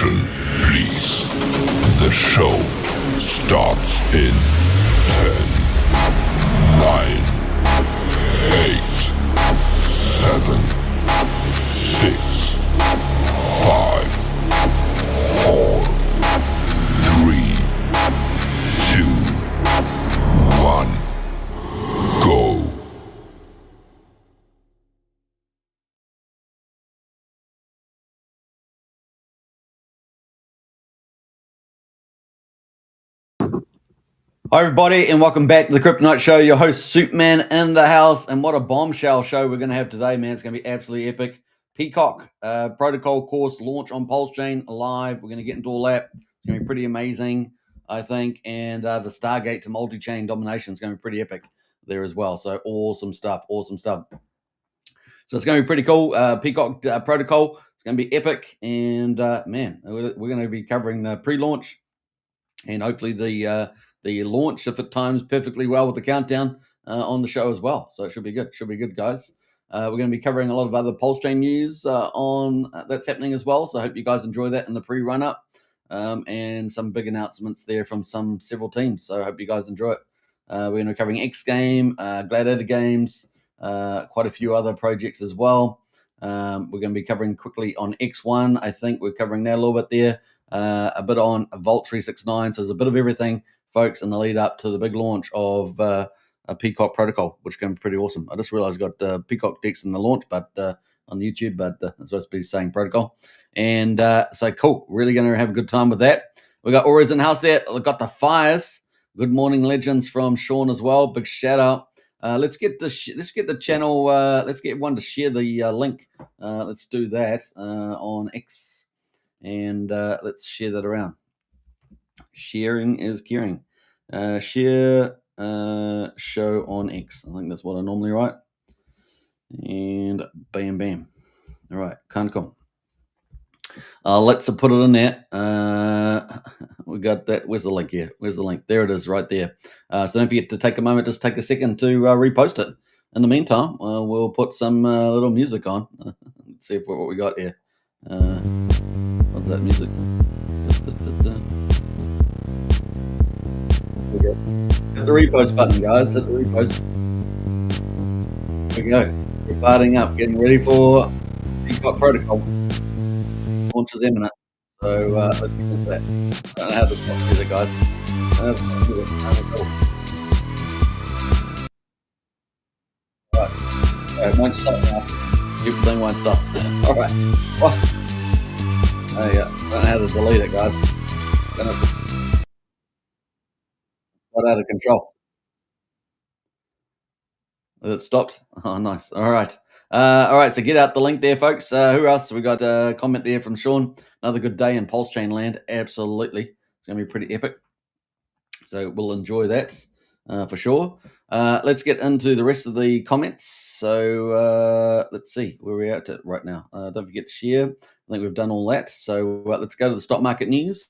Attention, please. The show starts in 10, 9, 8, 7, 6, 5, 4, 3, 2, 1, go. Hi everybody and welcome back to the Crypto Night Show. Your host Superman in the house, and what a bombshell show we're going to have today, man. It's going to be absolutely epic. PCock protocol course launch on PulseChain live. We're going to get into all that. It's going to be pretty amazing, I think, and the STARGATE to MultiChain domination is going to be pretty epic there as well. So awesome stuff. So it's going to be pretty cool. PCock protocol, it's going to be epic, and man, we're going to be covering the pre-launch and hopefully the launch, if it times perfectly well with the countdown on the show as well. So it should be good. Should be good, guys. We're going to be covering a lot of other PulseChain news on that's happening as well. So I hope you guys enjoy that in the pre-run-up and some big announcements there from several teams. So I hope you guys enjoy it. We're going to be covering X Game, Gladiator Games, quite a few other projects as well. We're going to be covering quickly on X1. I think we're covering that a little bit there. A bit on Vault 369. So there's a bit of everything, folks, in the lead up to the big launch of a PCock protocol, which is going to be pretty awesome. I just realized I got PCock DEX in the launch, but on YouTube, but I'm supposed to be saying protocol. And so cool, really going to have a good time with that. We got Auras in the house there. We've got the Fires. Good morning, legends from Sean as well. Big shout out. Let's get the channel. Let's get everyone to share the link. Let's do that on X, and let's share that around. Sharing is caring. Share show on X. I think that's what I normally write. And bam, bam. All right, kind of cool. Let's put it in there. We got that. Where's the link here? Where's the link? There it is, right there. So don't forget to take a moment, just take a second to repost it. In the meantime, we'll put some little music on. Let's see what we got here. What's that music? Hit the repost button, guys. Hit the repost. There we go. We're firing up, getting ready for PCock protocol. Launch is imminent. So let's get into that. I don't know how to stop music, guys. Alright, won't stop now. Stupid thing won't stop. Alright. What? Oh yeah. I don't know how to delete it, guys. Got out of control. It stopped. Oh, nice. All right. So get out the link there, folks. Who else? We got a comment there from Sean. Another good day in PulseChain land. Absolutely. It's going to be pretty epic. So we'll enjoy that for sure. Let's get into the rest of the comments. So let's see where we're at right now. Don't forget to share. I think we've done all that. So let's go to the stock market news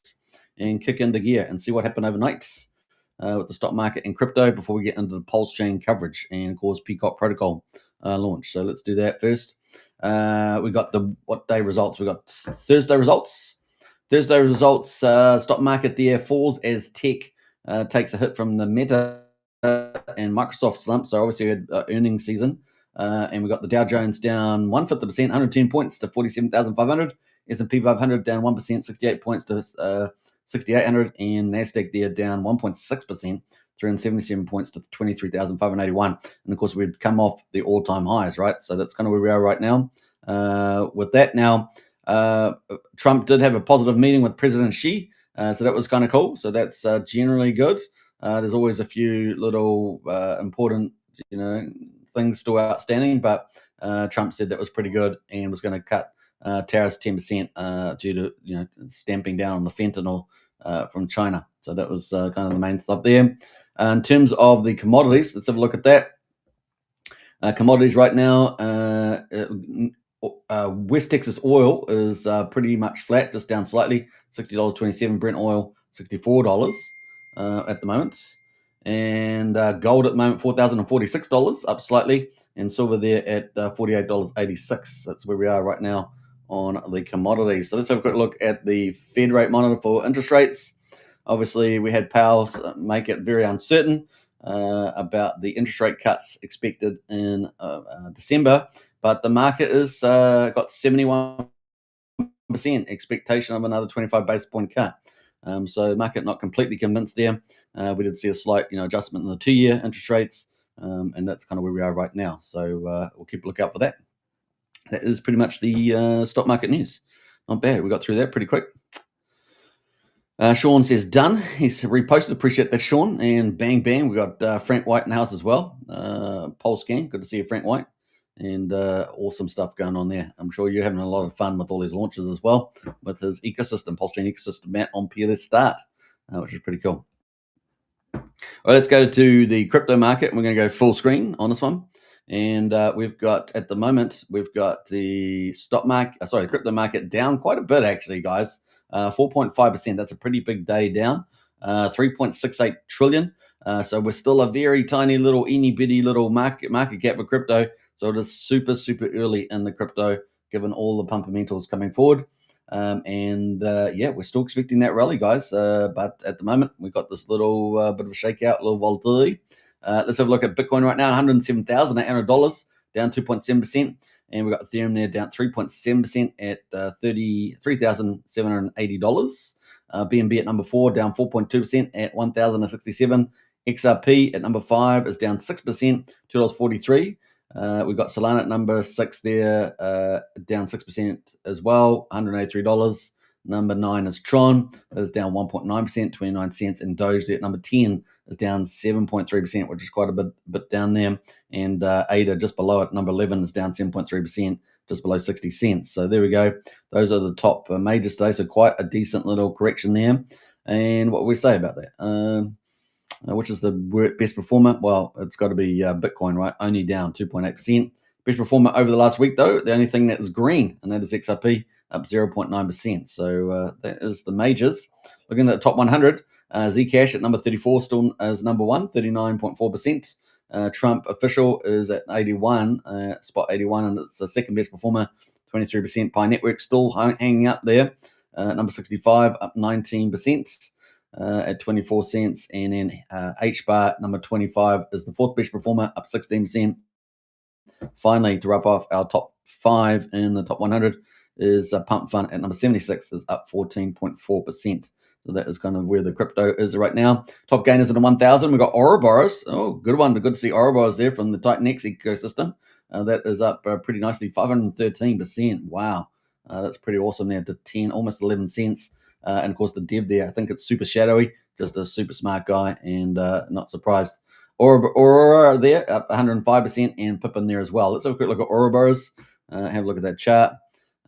and kick into gear and see what happened overnight. With the stock market and crypto before we get into the PulseChain coverage and, of course, PCock protocol launch. So let's do that first. We got what day results? We got Thursday results. Stock market there falls as tech takes a hit from the Meta and Microsoft slump. So obviously we had earnings season. And we got the Dow Jones down 1/5%, 110 points to 47,500. S&P 500 down 1%, 68 points to 6,800, and NASDAQ there down 1.6%, 377 points to 23,581. And of course, we've come off the all-time highs, right? So that's kind of where we are right now. With that, now Trump did have a positive meeting with President Xi, so that was kind of cool. So that's generally good. There's always a few little important, things still outstanding, but Trump said that was pretty good and was going to cut tariffs 10% due to stamping down on the fentanyl from China. So that was kind of the main stuff there. In terms of the commodities, let's have a look at that. Commodities right now, West Texas oil is pretty much flat, just down slightly, $60.27. Brent oil, $64 at the moment. And gold at the moment, $4,046, up slightly. And silver there at $48.86. That's where we are right now on the commodities. So let's have a quick look at the Fed rate monitor for interest rates. Obviously, we had Powell make it very uncertain about the interest rate cuts expected in December, but the market is got 71% expectation of another 25 basis point cut. So market not completely convinced there. We did see a slight adjustment in the 2-year interest rates, and that's kind of where we are right now. So we'll keep a lookout for that. That is pretty much the stock market news. Not bad. We got through that pretty quick. Sean says done. He's reposted. Appreciate that, Sean. And bang, bang. We got Frank White in the house as well. PulseChain. Good to see you, Frank White. And awesome stuff going on there. I'm sure you're having a lot of fun with all these launches as well with his ecosystem, PulseChain ecosystem, Matt on PLS Start, which is pretty cool. All right, let's go to the crypto market. And we're going to go full screen on this one. And we've got, at the moment, we've got the the crypto market down quite a bit, actually, guys. 4.5%. That's a pretty big day down. 3.68 trillion. So we're still a very tiny little bitty little market cap of crypto. So it is super, super early in the crypto, given all the fundamentals coming forward. We're still expecting that rally, guys. But at the moment, we've got this little bit of a shakeout, a little volatility. Let's have a look at Bitcoin right now, $107,800, down 2.7%. And we've got Ethereum there down 3.7% at $33,780. BNB at number 4, down 4.2% at 1,067. XRP at number 5 is down 6%, $2.43. We've got Solana at number 6 there, down 6% as well, $183. Number 9 is Tron. That is down 1.9%, 29 cents. And Doge there at number 10 is down 7.3%, which is quite a bit down there. And ADA just below it, number 11, is down 7.3%, just below 60 cents. So there we go. Those are the top majors today. So quite a decent little correction there. And what we say about that? Which is the best performer? Well, it's got to be Bitcoin, right? Only down 2.8%. Best performer over the last week, though, the only thing that is green, and that is XRP, up 0.9%. So that is the majors. Looking at the top 100, Zcash at number 34 still is number 1, 39.4%. Trump official is at 81, spot 81, and it's the second best performer, 23%. Pi Network still hanging up there, number 65, up 19%. At 24 cents, and then HBAR number 25 is the fourth best performer, up 16%. Finally, to wrap off our top 5 in the top 100 is Pump Fund at number 76, is up 14.4%. So that is kind of where the crypto is right now. Top gainers in the 1,000. We've got Ouroboros. Oh, good one. Good to see Ouroboros there from the Titan X ecosystem. That is up pretty nicely, 513%. Wow. That's pretty awesome there to 10, almost 11 cents. And of course, the dev there, I think it's super shadowy, just a super smart guy, and not surprised. Aurora there, up 105%, and Pippin there as well. Let's have a quick look at Ouroboros. Have a look at that chart.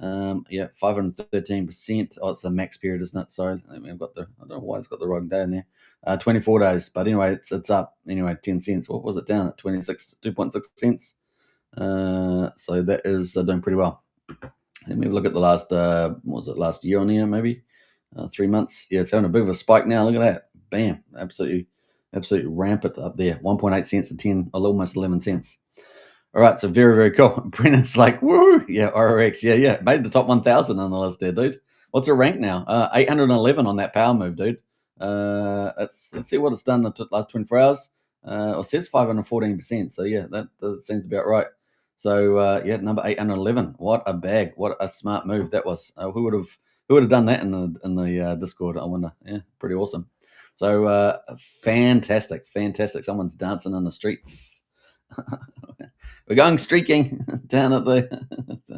513%. Oh, it's the max period, isn't it? Sorry, I don't know why it's got the wrong day in there. 24 days, but anyway, it's up anyway 10 cents. What was it down at? 2.6 cents. So that is doing pretty well. Let me look at the last, last year on here, maybe 3 months. Yeah, it's having a bit of a spike now. Look at that. Bam. Absolutely rampant up there. 1.8 cents to 10, almost 11 cents. All right, so very, very cool. Brennan's like, woo, yeah, RX, yeah, made the top 1,000 on the list there, dude. What's it rank now? 811 on that power move, dude. Let's see what it's done the last 24 hours. It says 514%. So yeah, that seems about right. So number 811. What a bag! What a smart move that was. Who would have done that in the Discord? I wonder. Yeah, pretty awesome. So fantastic. Someone's dancing in the streets. We're going streaking down at the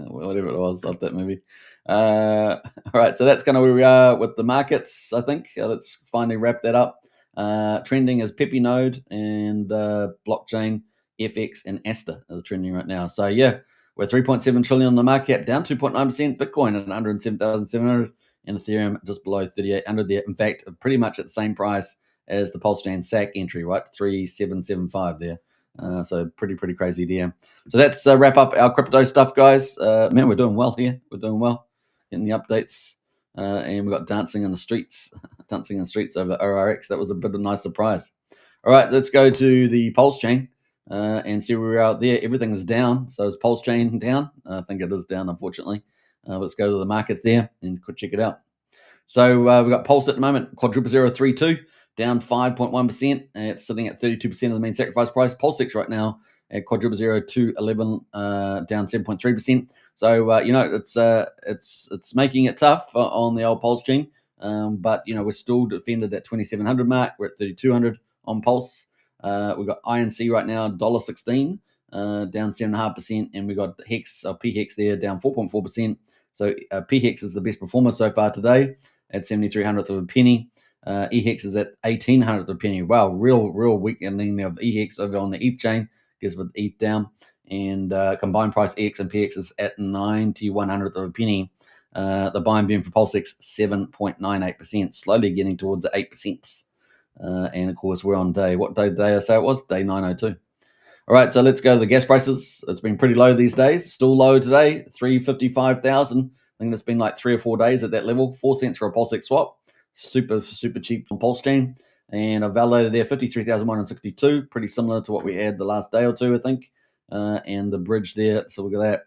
whatever it was of that movie. All right, so that's kind of where we are with the markets. I think let's finally wrap that up. Trending is Pepe Node and blockchain, FX, and Asta is trending right now. So yeah, we're 3.7 trillion on the market cap, down 2.9%. Bitcoin at 107,700, and Ethereum just below 3,800 there. In fact, pretty much at the same price as the PulseChain SAC entry, right? 3,775 there. So pretty crazy there. So that's wrap up our crypto stuff, guys. Man, we're doing well here. We're doing well. Getting the updates. And we got dancing in the streets. Dancing in the streets over ORX. That was a bit of a nice surprise. All right, let's go to the PulseChain and see where we're out there. Everything is down. So is PulseChain down? I think it is down, unfortunately. Let's go to the market there and check it out. So we've got Pulse at the moment, quadruple 032, down 5.1%. It's sitting at 32% of the main sacrifice price. PulseX right now at quadruple 0211, down 7.3%. So it's making it tough on the old PulseChain. But we're still defended that 2700 mark. We're at 3200 on Pulse. We've got INC right now $1.16, down 7.5%, and we got Hex or PHEX there down 4.4%. So PHEX is the best performer so far today at 73/100th of a penny. EHEX is at 18/100th of a penny. Wow, real weakening of EHEX over on the ETH chain, because with ETH down, and combined price EX and PX is at 91/100th of a penny. The buying beam for PulseX 7.98%, slowly getting towards the 8%. And of course, we're on what day did I say it was? Day 902. All right, so let's go to the gas prices. It's been pretty low these days. Still low today, 355,000. I think it's been like 3 or 4 days at that level. 4 cents for a PulseX swap. Super cheap on PulseChain. And I've validated there 53,162. Pretty similar to what we had the last day or two, I think. And the bridge there, so look at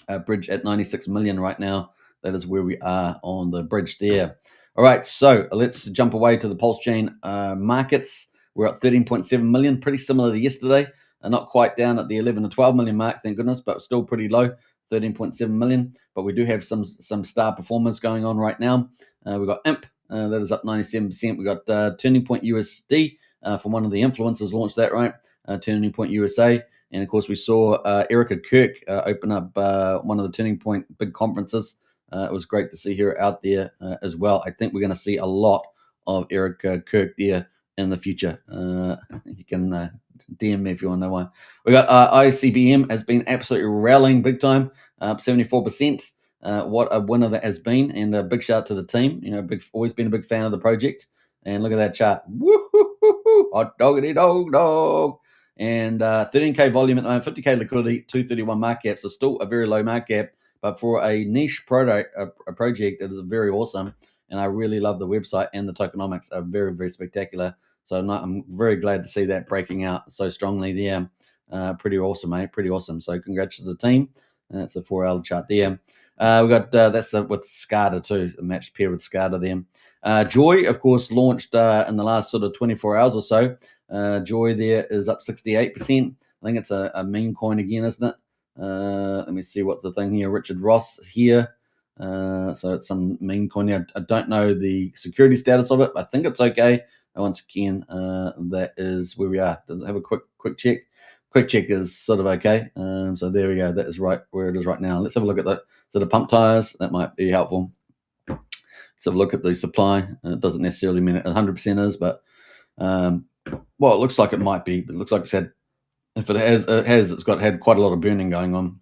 that. Bridge at 96 million right now. That is where we are on the bridge there. All right, so let's jump away to the PulseChain markets. We're at 13.7 million, pretty similar to yesterday. Not quite down at the 11 to 12 million mark, thank goodness, but still pretty low, 13.7 million. But we do have some star performance going on right now. We've got IMP, that is up 97%. We've got Turning Point USD from one of the influencers launched that, right? Turning Point USA. And of course, we saw Erica Kirk open up one of the Turning Point big conferences. It was great to see her out there as well. I think we're going to see a lot of Erica Kirk there in the future. You can DM me if you want to know why. We got ICBM has been absolutely rallying big time, up 74%. What a winner that has been, and a big shout out to the team. Always been a big fan of the project. And look at that chart. Woo-hoo-hoo-hoo. Hot doggity dog. And 13K volume at the moment, 50K liquidity, 231 market cap. So still a very low market cap, but for a niche project, it is very awesome. And I really love the website, and the tokenomics are very, very spectacular. So I'm very glad to see that breaking out so strongly there. Pretty awesome, mate. Pretty awesome. So congrats to the team. That's a 4-hour chart there. We got that's with SCADA too, a matched pair with SCADA there. Joy, of course, launched in the last sort of 24 hours or so. Joy there is up 68%. I think it's a meme coin again, isn't it? Let me see what's the thing here. Richard Ross here. So it's some meme coin here. I don't know the security status of it. I think it's okay. And once again, that is where we are. Does it have a quick check? Quick check is sort of okay. So there we go. That is right where it is right now. Let's have a look at the sort of pump tires. That might be helpful. Let's have a look at the supply. It doesn't necessarily mean it 100% is, but well, it looks like it might be. It looks like it's had. If it has, it's had quite a lot of burning going on.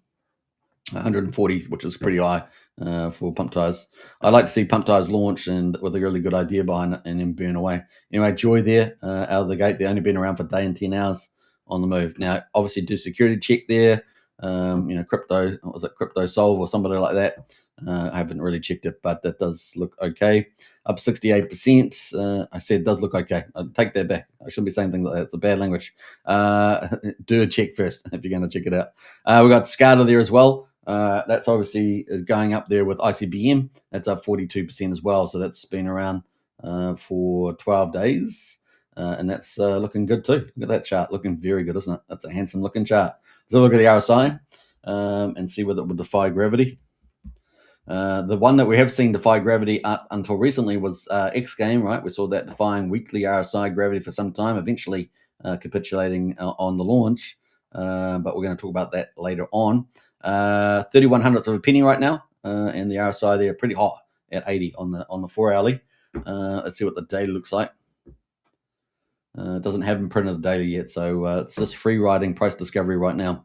140, which is pretty high for pump tires. I like to see pump tires launch and with a really good idea behind it, and then burn away. Anyway, Joy there out of the gate. They've only been around for a day and 10 hours on the move. Now, obviously, do security check there. Crypto, what was it? Crypto Solve or somebody like that. I haven't really checked it, but that does look okay. Up 68%. I said it does look okay. I'll take that back. I shouldn't be saying things like that. It's a bad language. Do a check first if you're going to check it out. We got SCADA there as well. That's obviously going up there with ICBM. That's up 42% as well. So that's been around for 12 days. And that's looking good too. Look at that chart. Looking very good, isn't it? That's a handsome looking chart. So look at the RSI and see whether it would defy gravity. The one that we have seen defy gravity up until recently was X Game, right? We saw that defying weekly RSI gravity for some time, eventually capitulating on the launch. But we're going to talk about that later on. 31/100th of a penny right now, and the RSI there pretty hot at 80 on the 4-hourly. Let's see what the daily looks like. It doesn't have them printed a daily yet, so it's just free riding price discovery right now.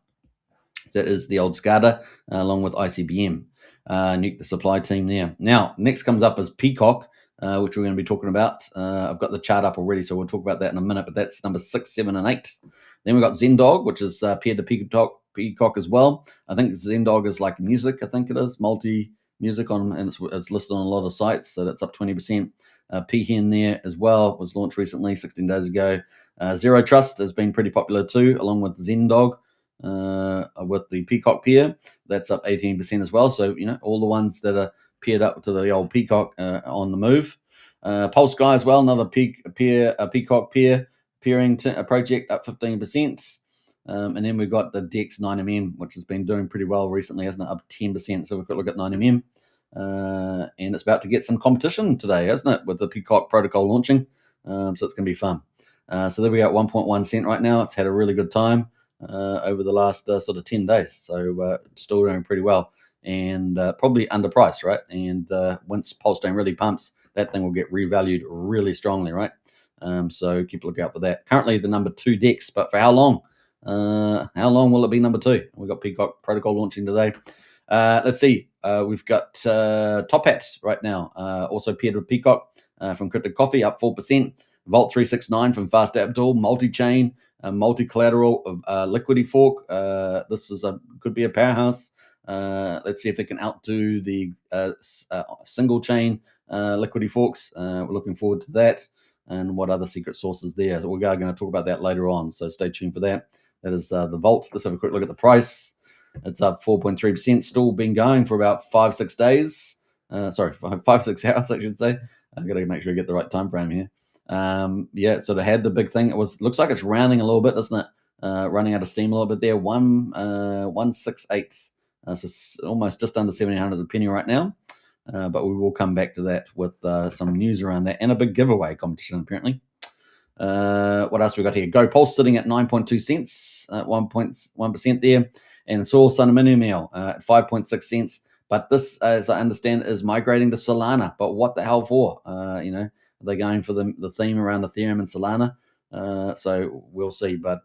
That is the old SCADA along with ICBM. Nuke the supply team there. Now, next comes up is PCock, which we're going to be talking about. I've got the chart up already, so we'll talk about that in a minute, but that's number 6, 7, and 8. Then we've got Zendog, which is paired to PCock as well. I think Zendog is like music, I think it is, multi-music on, and it's listed on a lot of sites, so that's up 20%. Peahen there as well was launched recently, 16 days ago. Zero Trust has been pretty popular too, along with Zendog. with the PCock pair. That's up 18% as well. So, all the ones that are paired up to the old PCock on the move. Pulse Guy as well, another PCock pair pairing project up 15%. And then we've got the DEX 9mm, which has been doing pretty well recently, hasn't it? Up 10%. So we've got to look at 9mm. And it's about to get some competition today, isn't it? With the PCock protocol launching. So it's going to be fun. So there we go, 1.1 cent right now. It's had a really good time over the last sort of 10 days. So still doing pretty well. And probably underpriced, right? And once PulseChain really pumps, that thing will get revalued really strongly, right? So keep a lookout for that. Currently the number 2 DEX, but for how long? How long will it be number 2? We've got PCock protocol launching today. Let's see. We've got Top Hat right now, also paired with PCock from Cryptic Coffee, up 4%. Vault 369 from Fast Abdul, MultiChain, multi-collateral liquidity fork. This could be a powerhouse. Let's see if it can outdo the single chain liquidity forks. We're looking forward to that. And what other secret sources there. So we're going to talk about that later on. So stay tuned for that. That is the Vault. Let's have a quick look at the price. It's up 4.3%. Still been going for about 5-6 days. Sorry, 5-6 hours, I should say. I've got to make sure I get the right time frame here. Yeah, so it had the big thing. Looks like it's rounding a little bit, doesn't it? Running out of steam a little bit there. 168. So it's almost just under 1,700 a penny right now. But we will come back to that with some news around that and a big giveaway competition apparently. What else we got here? Go Pulse sitting at 9.2 cents, 1.1% there, and Soul Signum at 5.6 cents. But this, as I understand, is migrating to Solana. But what the hell for? Are they going for the theme around Ethereum and Solana? So we'll see. But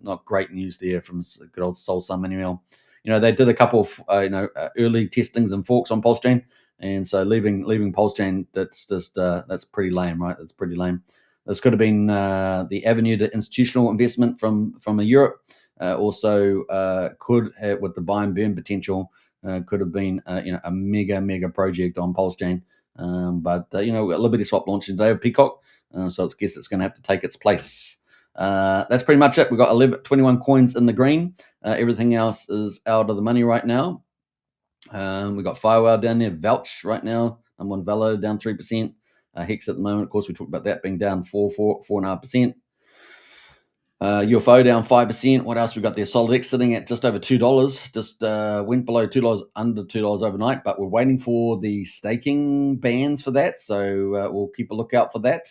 not great news there from good old Soul Signum. They did a couple of early testings and forks on PulseChain, and so leaving PulseChain, that's pretty lame, right? That's pretty lame. This could have been the avenue to institutional investment from Europe. Also, could have, with the buy and burn potential, could have been a mega project on PulseChain. But a Liberty Swap launching today of PCock, so I guess it's going to have to take its place. That's pretty much it. We've got 21 coins in the green. Everything else is out of the money right now. We've got Firewall down there, Vouch right now. I'm on Velo down 3%. Hex at the moment, of course, we talked about that being down 4.5%. UFO down 5%. What else we got there? Solid X sitting at just over $2. Just went below $2, under $2 overnight, but we're waiting for the staking bans for that. So we'll keep a lookout for that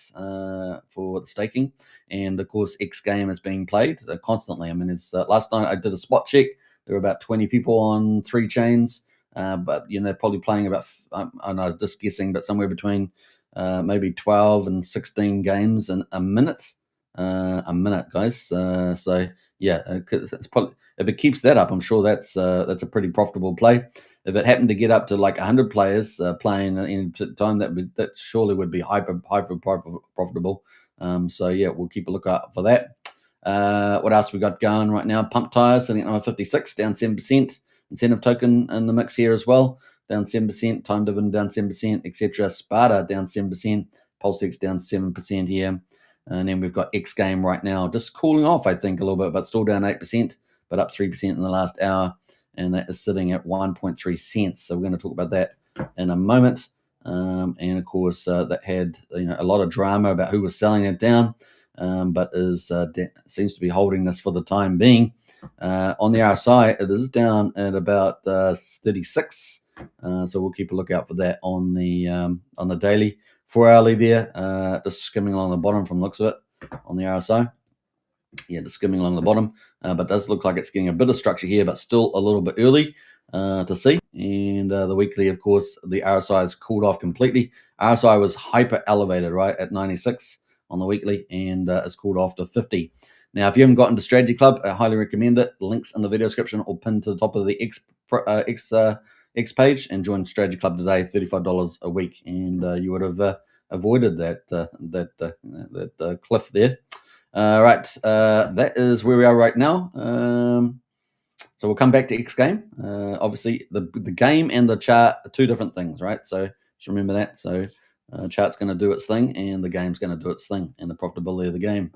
for the staking. And of course, X game is being played constantly. I mean, it's last night I did a spot check. There were about 20 people on 3 chains, but probably playing about. I know, just guessing, but somewhere between maybe 12 and 16 games in a minute. Guys. So yeah, it's probably, if it keeps that up, I'm sure that's a pretty profitable play. If it happened to get up to like 100 players playing in time, that surely would be hyper profitable. So yeah, we'll keep a lookout for that. What else we got going right now? Pump Tires sitting at number 56, down 7%. Incentive token in the mix here as well, down 7%. Time dividend down 7%, etc. Sparta down 7%. PulseX down 7% here. And then we've got X Game right now, just cooling off, I think, a little bit, but still down 8%, but up 3% in the last hour. And that is sitting at 1.3 cents. So we're going to talk about that in a moment. And of course, that had a lot of drama about who was selling it down, but seems to be holding this for the time being. On the RSI, it is down at about 36. So we'll keep a lookout for that on the daily. 4-hourly there, just skimming along the bottom from the looks of it on the RSI. Yeah, just skimming along the bottom, but it does look like it's getting a bit of structure here, but still a little bit early to see. And the weekly, of course, the RSI has cooled off completely. RSI was hyper elevated, right, at 96 on the weekly, and it's cooled off to 50. Now, if you haven't gotten to Strategy Club, I highly recommend it. Links in the video description or pinned to the top of the X page, and join Strategy Club today, $35 a week, and you would have avoided that cliff there. Right, that is where we are right now. So we'll come back to X game. Obviously, the game and the chart are two different things, right? So just remember that. So chart's going to do its thing, and the game's going to do its thing, and the profitability of the game.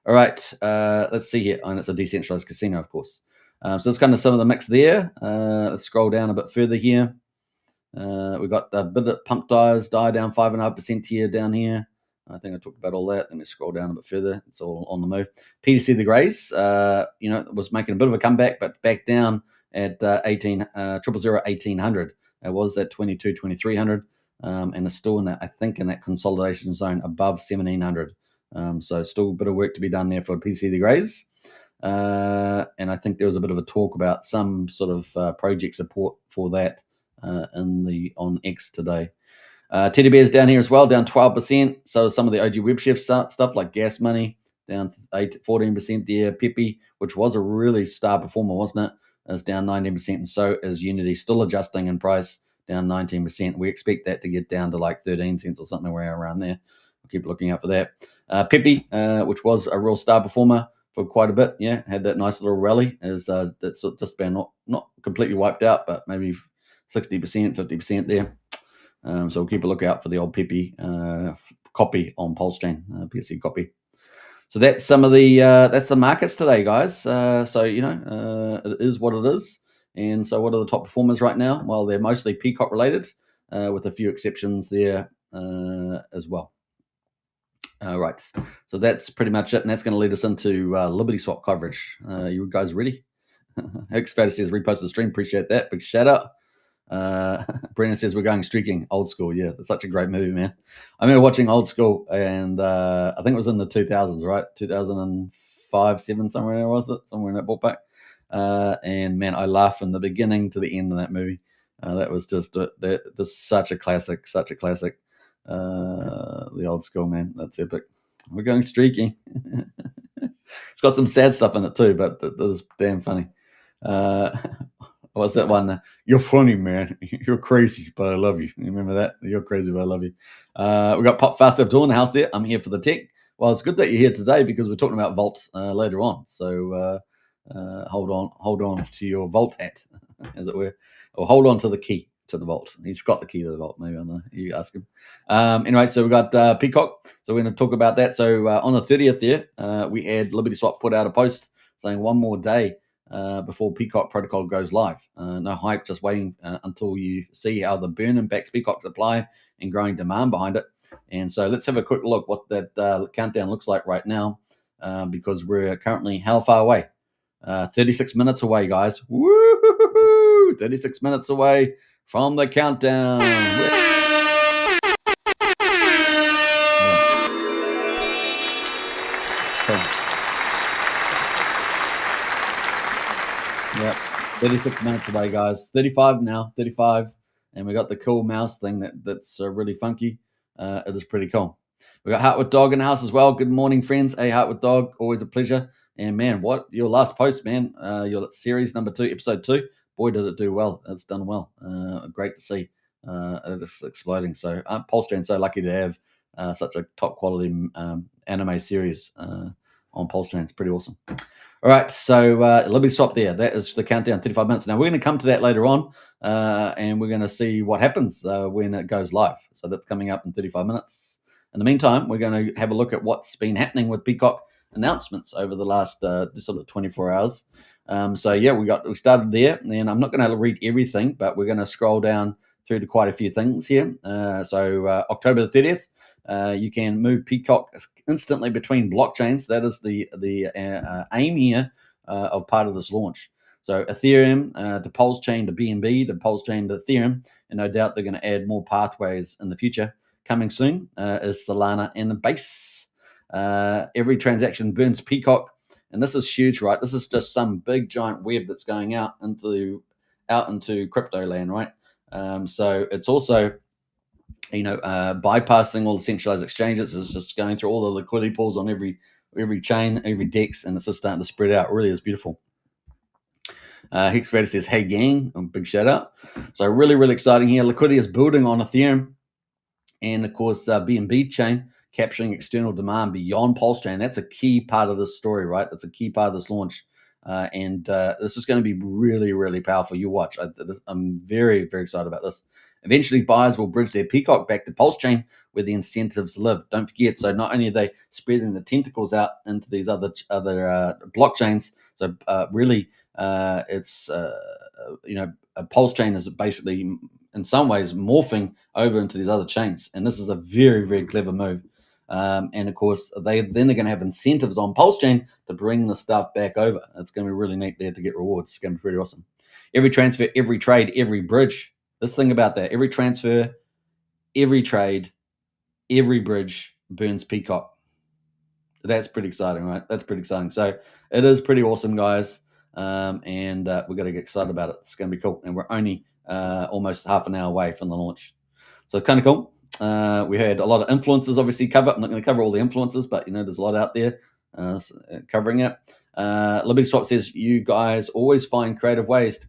All right, let's see here. And it's a decentralized casino, of course. So that's kind of some of the mix there. Let's scroll down a bit further here. We've got a bit of pump dies, die down 5.5% here, down here. I think I talked about all that. Let me scroll down a bit further. It's all on the move. PDC the Greys, was making a bit of a comeback, but back down at 1800. It was at 2300, and it's still in that, I think, in that consolidation zone above 1700. So still a bit of work to be done there for PDC the Greys. And I think there was a bit of a talk about some sort of project support for that on X today. Teddy Bear's down here as well, down 12%. So some of the OG Web Chef stuff like Gas Money, down 14% there. Peppy, which was a really star performer, wasn't it, is down 19%. And so is Unity, still adjusting in price, down 19%. We expect that to get down to like 13 cents or something around there. We'll keep looking out for that. Peppy, which was a real star performer for quite a bit, had that nice little rally. That's just been not completely wiped out, but maybe 60%, 50% there. So we'll keep a lookout for the old Peppy copy on PulseChain, PSC copy. So that's some of the markets today, guys. So it is what it is. And so what are the top performers right now? Well, they're mostly PCock related, with a few exceptions there as well. Right. So that's pretty much it, and that's going to lead us into Liberty Swap coverage. You guys ready? Hexfader says repost the stream. Appreciate that. Big shout out. Brennan says we're going streaking. Old School. Yeah, that's such a great movie, man. I remember watching Old School, and I think it was in the 2000s, right? 2005, 7, somewhere was it? Somewhere in that ballpark. And man, I laughed from the beginning to the end of that movie. That was just such a classic, such a classic. The Old School, man. That's epic. We're going streaking. It's got some sad stuff in it too, but it is damn funny. What's that one? You're funny, man. You're crazy, but I love you. You remember that? You're crazy, but I love you. We got Pop Fast Up in the house there. I'm here for the tech. Well, it's good that you're here today because we're talking about Vault later on. So hold on to your Vault hat, as it were, or hold on to the key to the vault. He's got the key to the vault. Maybe I don't know. You ask him. Anyway, so we got PCock. So we're going to talk about that. So on the 30th there, we had Liberty Swap put out a post saying one more day before PCock protocol goes live. No hype, just waiting until you see how the burn impacts PCock supply and growing demand behind it. And so let's have a quick look what that countdown looks like right now, because we're currently how far away? 36 minutes away, guys. Woo! 36 minutes away from the countdown. Yep, 36 minutes away, guys. 35 now, 35. And we got the cool mouse thing that's really funky. It is pretty cool. We got Heart with Dog in the house as well. Good morning, friends. Hey, Heart with Dog, always a pleasure. And man, what your last post, man? Your series number 2, episode 2. Boy, did it do well. It's done well. Great to see. It's exploding. So PulseChain so lucky to have such a top quality anime series on PulseChain. It's pretty awesome. All right, so Liberty Swap there. That is the countdown, 35 minutes. Now, we're going to come to that later on, and we're going to see what happens when it goes live. So that's coming up in 35 minutes. In the meantime, we're going to have a look at what's been happening with PCock announcements over the last sort of 24 hours. So yeah, we started there, and I'm not going to read everything, but we're going to scroll down through to quite a few things here. So October the 30th, you can move PCock instantly between blockchains. That is the aim here of part of this launch. So Ethereum to PulseChain to BNB to PulseChain to Ethereum, and no doubt they're going to add more pathways in the future. Coming soon is Solana and the Base. Every transaction burns PCock, and this is huge, right? This is just some big giant web that's going out into crypto land, right? So it's also bypassing all the centralized exchanges. It's just going through all the liquidity pools on every chain, every DEX, and it's just starting to spread out. It really is beautiful. Hexfader says, hey gang, big shout out. So really, really exciting here. Liquidity is building on Ethereum, and of course BNB chain capturing external demand beyond PulseChain. That's a key part of this story, right? That's a key part of this launch. And this is going to be really, really powerful. You watch. I'm very, very excited about this. Eventually, buyers will bridge their PCock back to PulseChain where the incentives live. Don't forget, so not only are they spreading the tentacles out into these other blockchains, so really It's PulseChain is basically in some ways morphing over into these other chains, and this is a very, very clever move. And of course, they're going to have incentives on PulseChain to bring the stuff back over. It's going to be really neat there to get rewards. It's going to be pretty awesome. Every transfer, every trade, every bridge. This thing about that, every transfer, every trade, every bridge burns PCock. That's pretty exciting, right? That's pretty exciting. So it is pretty awesome, guys. And we've got to get excited about it. It's going to be cool. And we're only almost half an hour away from the launch. So it's kind of cool. We had a lot of influencers obviously cover. I'm not going to cover all the influencers, but there's a lot out there covering it. Liberty Swap says you guys always find creative ways to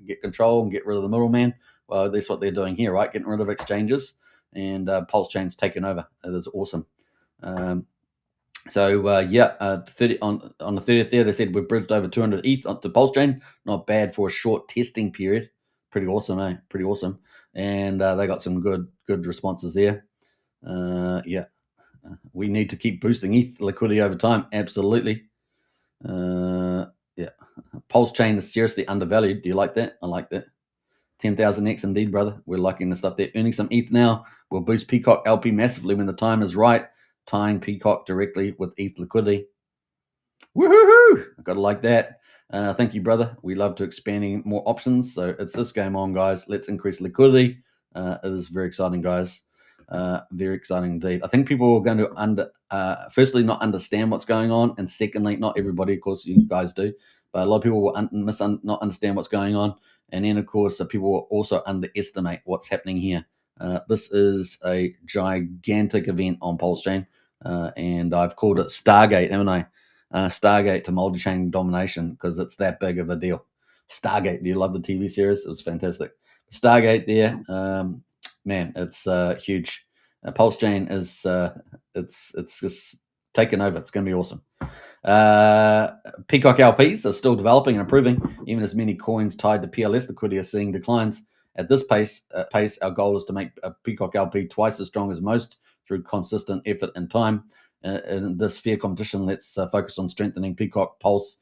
get control and get rid of the middleman. Well, that's what they're doing here, right? Getting rid of exchanges, and PulseChain's taken over. It is awesome. So 30 on the 30th there, they said we've bridged over 200 ETH onto PulseChain. Not bad for a short testing period. Pretty awesome, eh? Pretty awesome. And they got some good responses there. We need to keep boosting ETH liquidity over time. Absolutely. PulseChain is seriously undervalued. Do you like that? I like that. 10,000x indeed, brother. We're liking the stuff there. Earning some ETH now will boost PCock LP massively when the time is right. Tying PCock directly with ETH liquidity. Woohoo! I gotta like that. Thank you, brother. We love to expanding more options. So it's this game on, guys. Let's increase liquidity. It is very exciting, guys. Very exciting indeed. I think people are going to firstly not understand what's going on, and secondly, not everybody, of course, you guys do, but a lot of people will not understand what's going on, and then of course people will also underestimate what's happening here. This is a gigantic event on PulseChain, and I've called it Stargate, haven't I? Stargate to MultiChain domination, because it's that big of a deal. Stargate, do you love the TV series? It was fantastic. Stargate there, man, it's huge. PulseChain is it's just taken over. It's going to be awesome. PCock LPs are still developing and improving, even as many coins tied to PLS liquidity are seeing declines. At this pace, our goal is to make a PCock LP twice as strong as most through consistent effort and time. In this fair competition, let's focus on strengthening PCock Pulse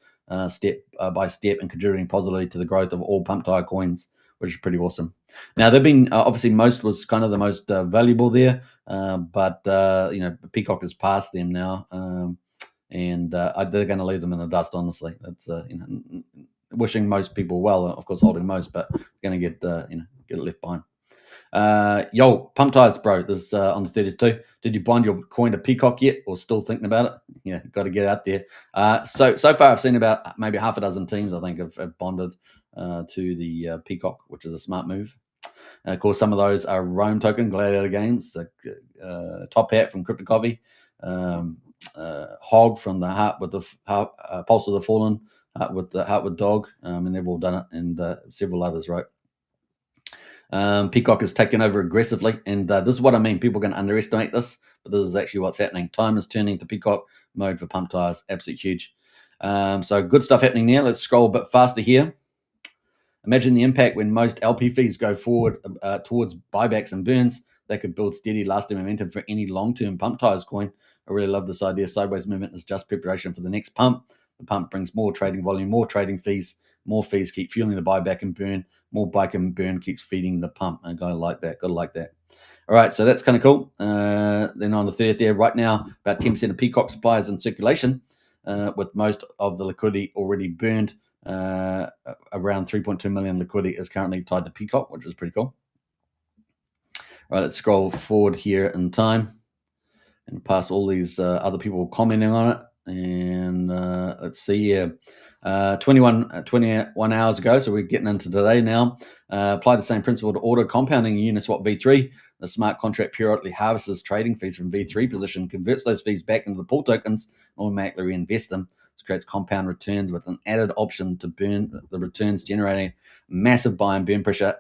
step by step and contributing positively to the growth of all pump tire coins, which is pretty awesome. Now, they've been obviously most was kind of the most valuable there, but PCock has passed them now, and they're going to leave them in the dust. Honestly, that's wishing most people well, of course, holding most, but going to get it left behind. Pump tires, bro. This on the 32. Did you bond your coin to PCock yet, or still thinking about it? Yeah, got to get out there. So far, I've seen about maybe half a dozen teams, I think, have bonded to the PCock, which is a smart move. And of course, some of those are Rome token, Gladiator Games, Top Hat from Crypto Coffee, Hog from the Heart with the Pulse of the Fallen, Heart with Dog, and they've all done it, and several others, right? PCock is taking over aggressively, and this is what I mean. People are going to underestimate this, but this is actually what's happening. Time is turning to PCock mode for pump tires. Absolutely huge. So good stuff happening there. Let's scroll a bit faster here. Imagine the impact when most LP fees go forward towards buybacks and burns. They could build steady, lasting momentum for any long-term pump tires coin. I really love this idea. Sideways movement is just preparation for the next pump. The pump brings more trading volume, more trading fees. More fees keep fueling the buyback and burn. More buyback and burn keeps feeding the pump. I gotta like that. Gotta like that. All right, so that's kind of cool. Then on the 30th there, right now, about 10% of PCock supplies in circulation, with most of the liquidity already burned. Around 3.2 million liquidity is currently tied to PCock, which is pretty cool. All right, let's scroll forward here in time and pass all these other people commenting on it. And let's see here. 21 hours ago, so we're getting into today now. Apply the same principle to auto compounding Uniswap V3. The smart contract periodically harvests trading fees from V3 position, converts those fees back into the pool tokens, and automatically reinvest them. This creates compound returns with an added option to burn the returns, generating massive buy and burn pressure.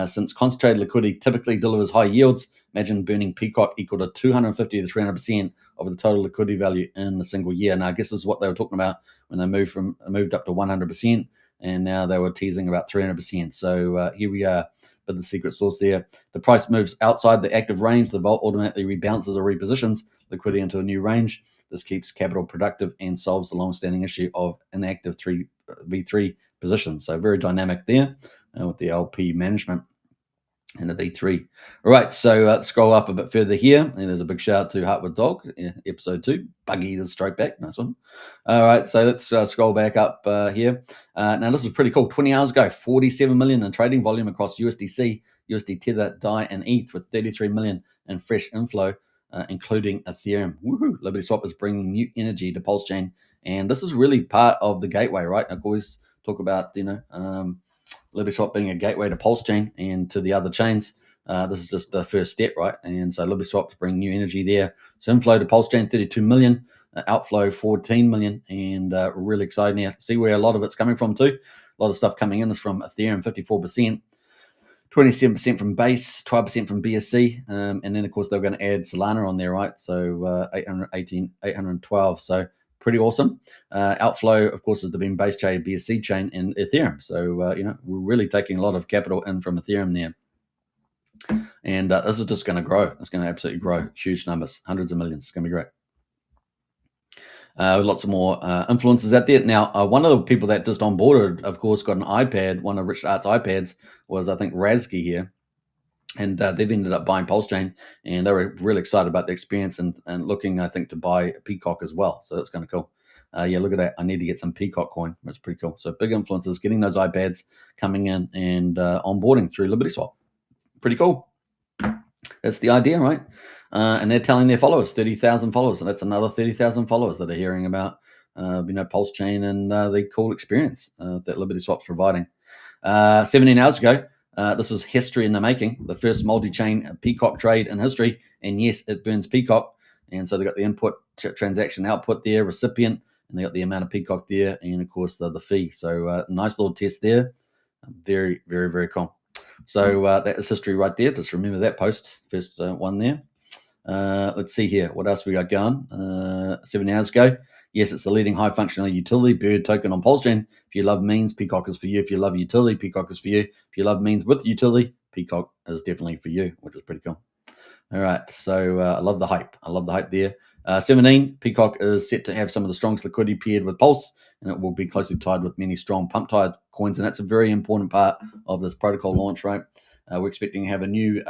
Since concentrated liquidity typically delivers high yields, imagine burning PCock equal to 250 to 300% of the total liquidity value in a single year. Now, I guess this is what they were talking about when they moved up to 100%, and now they were teasing about 300%. So here we are, but the secret sauce there. The price moves outside the active range. The vault automatically rebounces or repositions liquidity into a new range. This keeps capital productive and solves the long-standing issue of inactive V3 positions. So very dynamic there with the LP management and the V3. All right, so scroll up a bit further here, and there's a big shout out to Heartwood Dog, episode 2. Buggy the stroke back, nice one. All right, so let's scroll back up here. Now this is pretty cool. 20 hours ago, 47 million in trading volume across USDC, USD Tether, DAI, and ETH, with 33 million in fresh inflow, including Ethereum. Woohoo! Liberty Swap is bringing new energy to PulseChain, and this is really part of the gateway, right? I always talk about, Liberty Swap being a gateway to PulseChain and to the other chains. This is just the first step, right? And so Liberty Swap to bring new energy there. So inflow to PulseChain, 32 million, outflow 14 million, and really exciting here. See where a lot of it's coming from too. A lot of stuff coming in is from Ethereum, 54%, 27% from Base, 12% from BSC, and then of course they're going to add Solana on there, right? So 812. So pretty awesome. Outflow, of course, has been Base Chain, BSC chain, and Ethereum. So we're really taking a lot of capital in from Ethereum there. And this is just going to grow. It's going to absolutely grow. Huge numbers, hundreds of millions. It's going to be great. Lots of more influencers out there. Now, one of the people that just onboarded, of course, got an iPad. One of Richard Art's iPads was, I think, Razki here. And they've ended up buying PulseChain, and they were really excited about the experience and looking, I think, to buy PCock as well. So that's kind of cool. Yeah, look at that. I need to get some PCock coin. That's pretty cool. So big influencers getting those iPads coming in and onboarding through Liberty Swap. Pretty cool. That's the idea, right? And they're telling their followers, 30,000 followers. And that's another 30,000 followers that are hearing about, PulseChain and the cool experience that Liberty Swap's providing. 17 hours ago, this is history in the making, the first multi-chain PCock trade in history. And yes, it burns PCock. And so they got the input, transaction output there, recipient, and they got the amount of PCock there, and of course the fee. So nice little test there. Very, very, very cool. So that is history right there. Just remember that post, first one there. Let's see here. What else we got going? 7 hours ago. Yes, it's the leading high functionality utility bird token on PulseChain. If you love memes, PCock is for you. If you love utility, PCock is for you. If you love memes with utility, PCock is definitely for you, which is pretty cool. All right, so I love the hype. I love the hype there. 17, PCock is set to have some of the strongest liquidity paired with Pulse, and it will be closely tied with many strong pump-tied coins, and that's a very important part of this protocol launch, right? We're expecting to have a new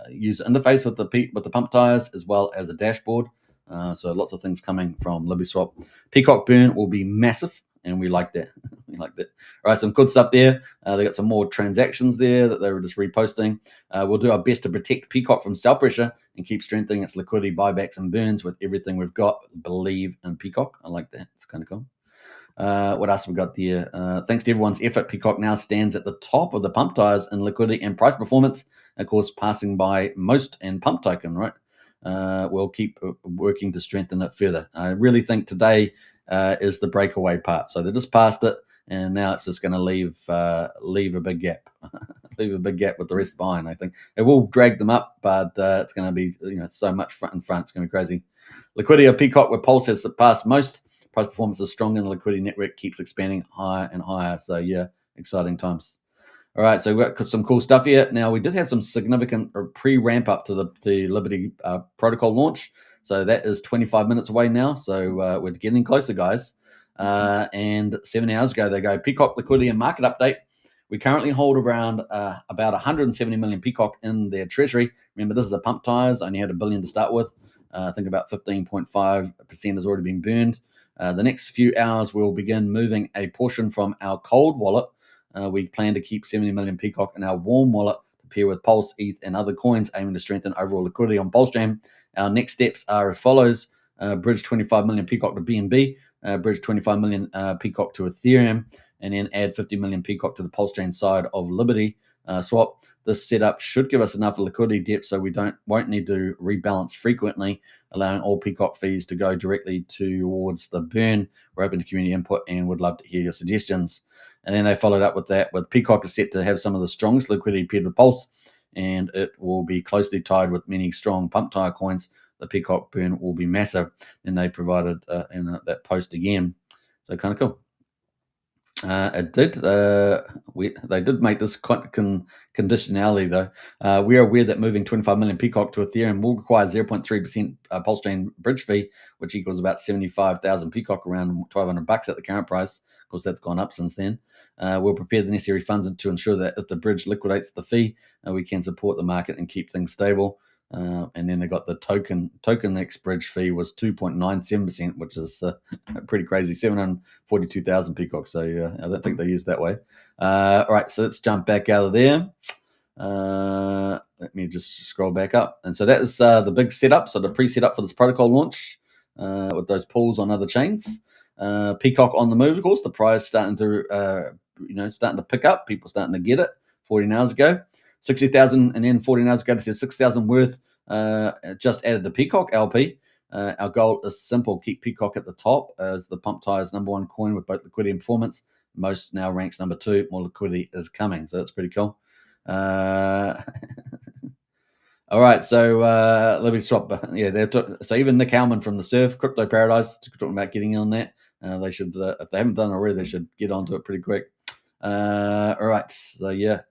user interface with the pump tires, as well as a dashboard. So lots of things coming from Liberty Swap. PCock burn will be massive, and we like that. We like that. All right, some good stuff there. They got some more transactions there that they were just reposting. We'll do our best to protect PCock from sell pressure and keep strengthening its liquidity, buybacks, and burns with everything we've got. Believe in PCock. I like that. It's kind of cool. What else have we got there? Thanks to everyone's effort, PCock now stands at the top of the pump tires in liquidity and price performance, of course, passing by Most and Pump Token, right? We'll keep working to strengthen it further. I really think today is the breakaway part. So they just passed it, and now it's just going to leave a big gap. Leave a big gap with the rest behind. I think it will drag them up, but it's going to be so much front and front. It's going to be crazy. Liquidity of PCock with Pulse has surpassed Most. Price performance is strong, and the liquidity network keeps expanding higher and higher. So yeah, exciting times. All right, so we've got some cool stuff here. Now, we did have some significant pre-ramp up to the Liberty protocol launch. So that is 25 minutes away now. So we're getting closer, guys. And 7 hours ago, they go PCock liquidity and market update. We currently hold around about 170 million PCock in their treasury. Remember, this is a pump tires. Only had $1 billion to start with. I think about 15.5% has already been burned. The next few hours, we'll begin moving a portion from our cold wallet. We plan to keep 70 million PCock in our warm wallet to pair with Pulse, ETH, and other coins, aiming to strengthen overall liquidity on PulseChain. Our next steps are as follows. Bridge 25 million PCock to BNB, bridge 25 million PCock to Ethereum, and then add 50 million PCock to the PulseChain side of Liberty Swap. This setup should give us enough liquidity depth so we won't need to rebalance frequently, allowing all PCock fees to go directly towards the burn. We're open to community input and would love to hear your suggestions. And then they followed up with that, with PCock is set to have some of the strongest liquidity paired with Pulse, and it will be closely tied with many strong pump tire coins. The PCock burn will be massive. And they provided that post again. So kind of cool. It did. They did make this conditionality, though. We are aware that moving 25 million PCock to Ethereum will require 0.3% PulseChain bridge fee, which equals about 75,000 PCock, around $1,200 at the current price. Of course, that's gone up since then. We'll prepare the necessary funds to ensure that if the bridge liquidates the fee, we can support the market and keep things stable. And then they got the token X bridge fee was 2.97%, which is pretty crazy, 742,000 PCock. So I don't think they use that way. All right, so let's jump back out of there. Let me just scroll back up. And so that is the big setup, so the pre-setup for this protocol launch with those pools on other chains. PCock on the move, of course. The price starting to starting to pick up. People starting to get it. 14 hours ago, 60,000, and then 14 hours ago they said 6,000 worth. Just added the PCock LP. Our goal is simple: keep PCock at the top as the pump tires #1 coin with both liquidity and performance. Most now ranks #2. More liquidity is coming, so that's pretty cool. All right, so let me swap. Yeah, so even Nick Hellman from the Surf Crypto Paradise talking about getting on that. They should, if they haven't done it already, they should get onto it pretty quick. All right, so yeah,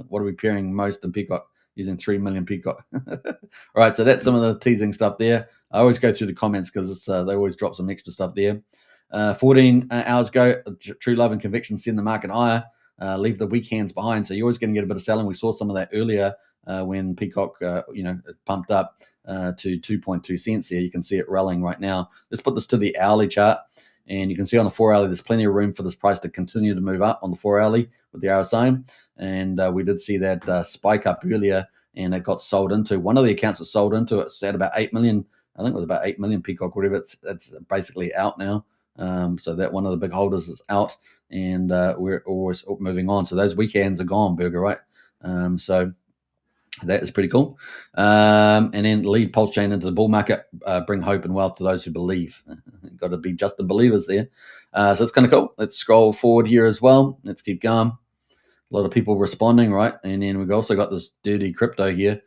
what are we pairing most in PCock? Using 3 million PCock. All right, so that's some of the teasing stuff there. I always go through the comments because they always drop some extra stuff there. 14 hours ago, True Love and Conviction send the market higher. Leave the weak hands behind. So you're always going to get a bit of selling. We saw some of that earlier when PCock, it pumped up to 2.2 cents there. You can see it rallying right now. Let's put this to the hourly chart. And you can see on the 4-hourly, there's plenty of room for this price to continue to move up on the 4-hourly with the RSI. And we did see that spike up earlier, and it got sold into. One of the accounts that sold into it's at about 8 million. I think it was about 8 million PCock, whatever. It's basically out now. So that one of the big holders is out, and we're always moving on. So those weekends are gone, Burger, right? So that is pretty cool. And then lead PulseChain into the bull market, bring hope and wealth to those who believe. Got to be just the believers there. So it's kind of cool. Let's scroll forward here as well. Let's keep going. A lot of people responding, right? And then we've also got this dirty crypto here.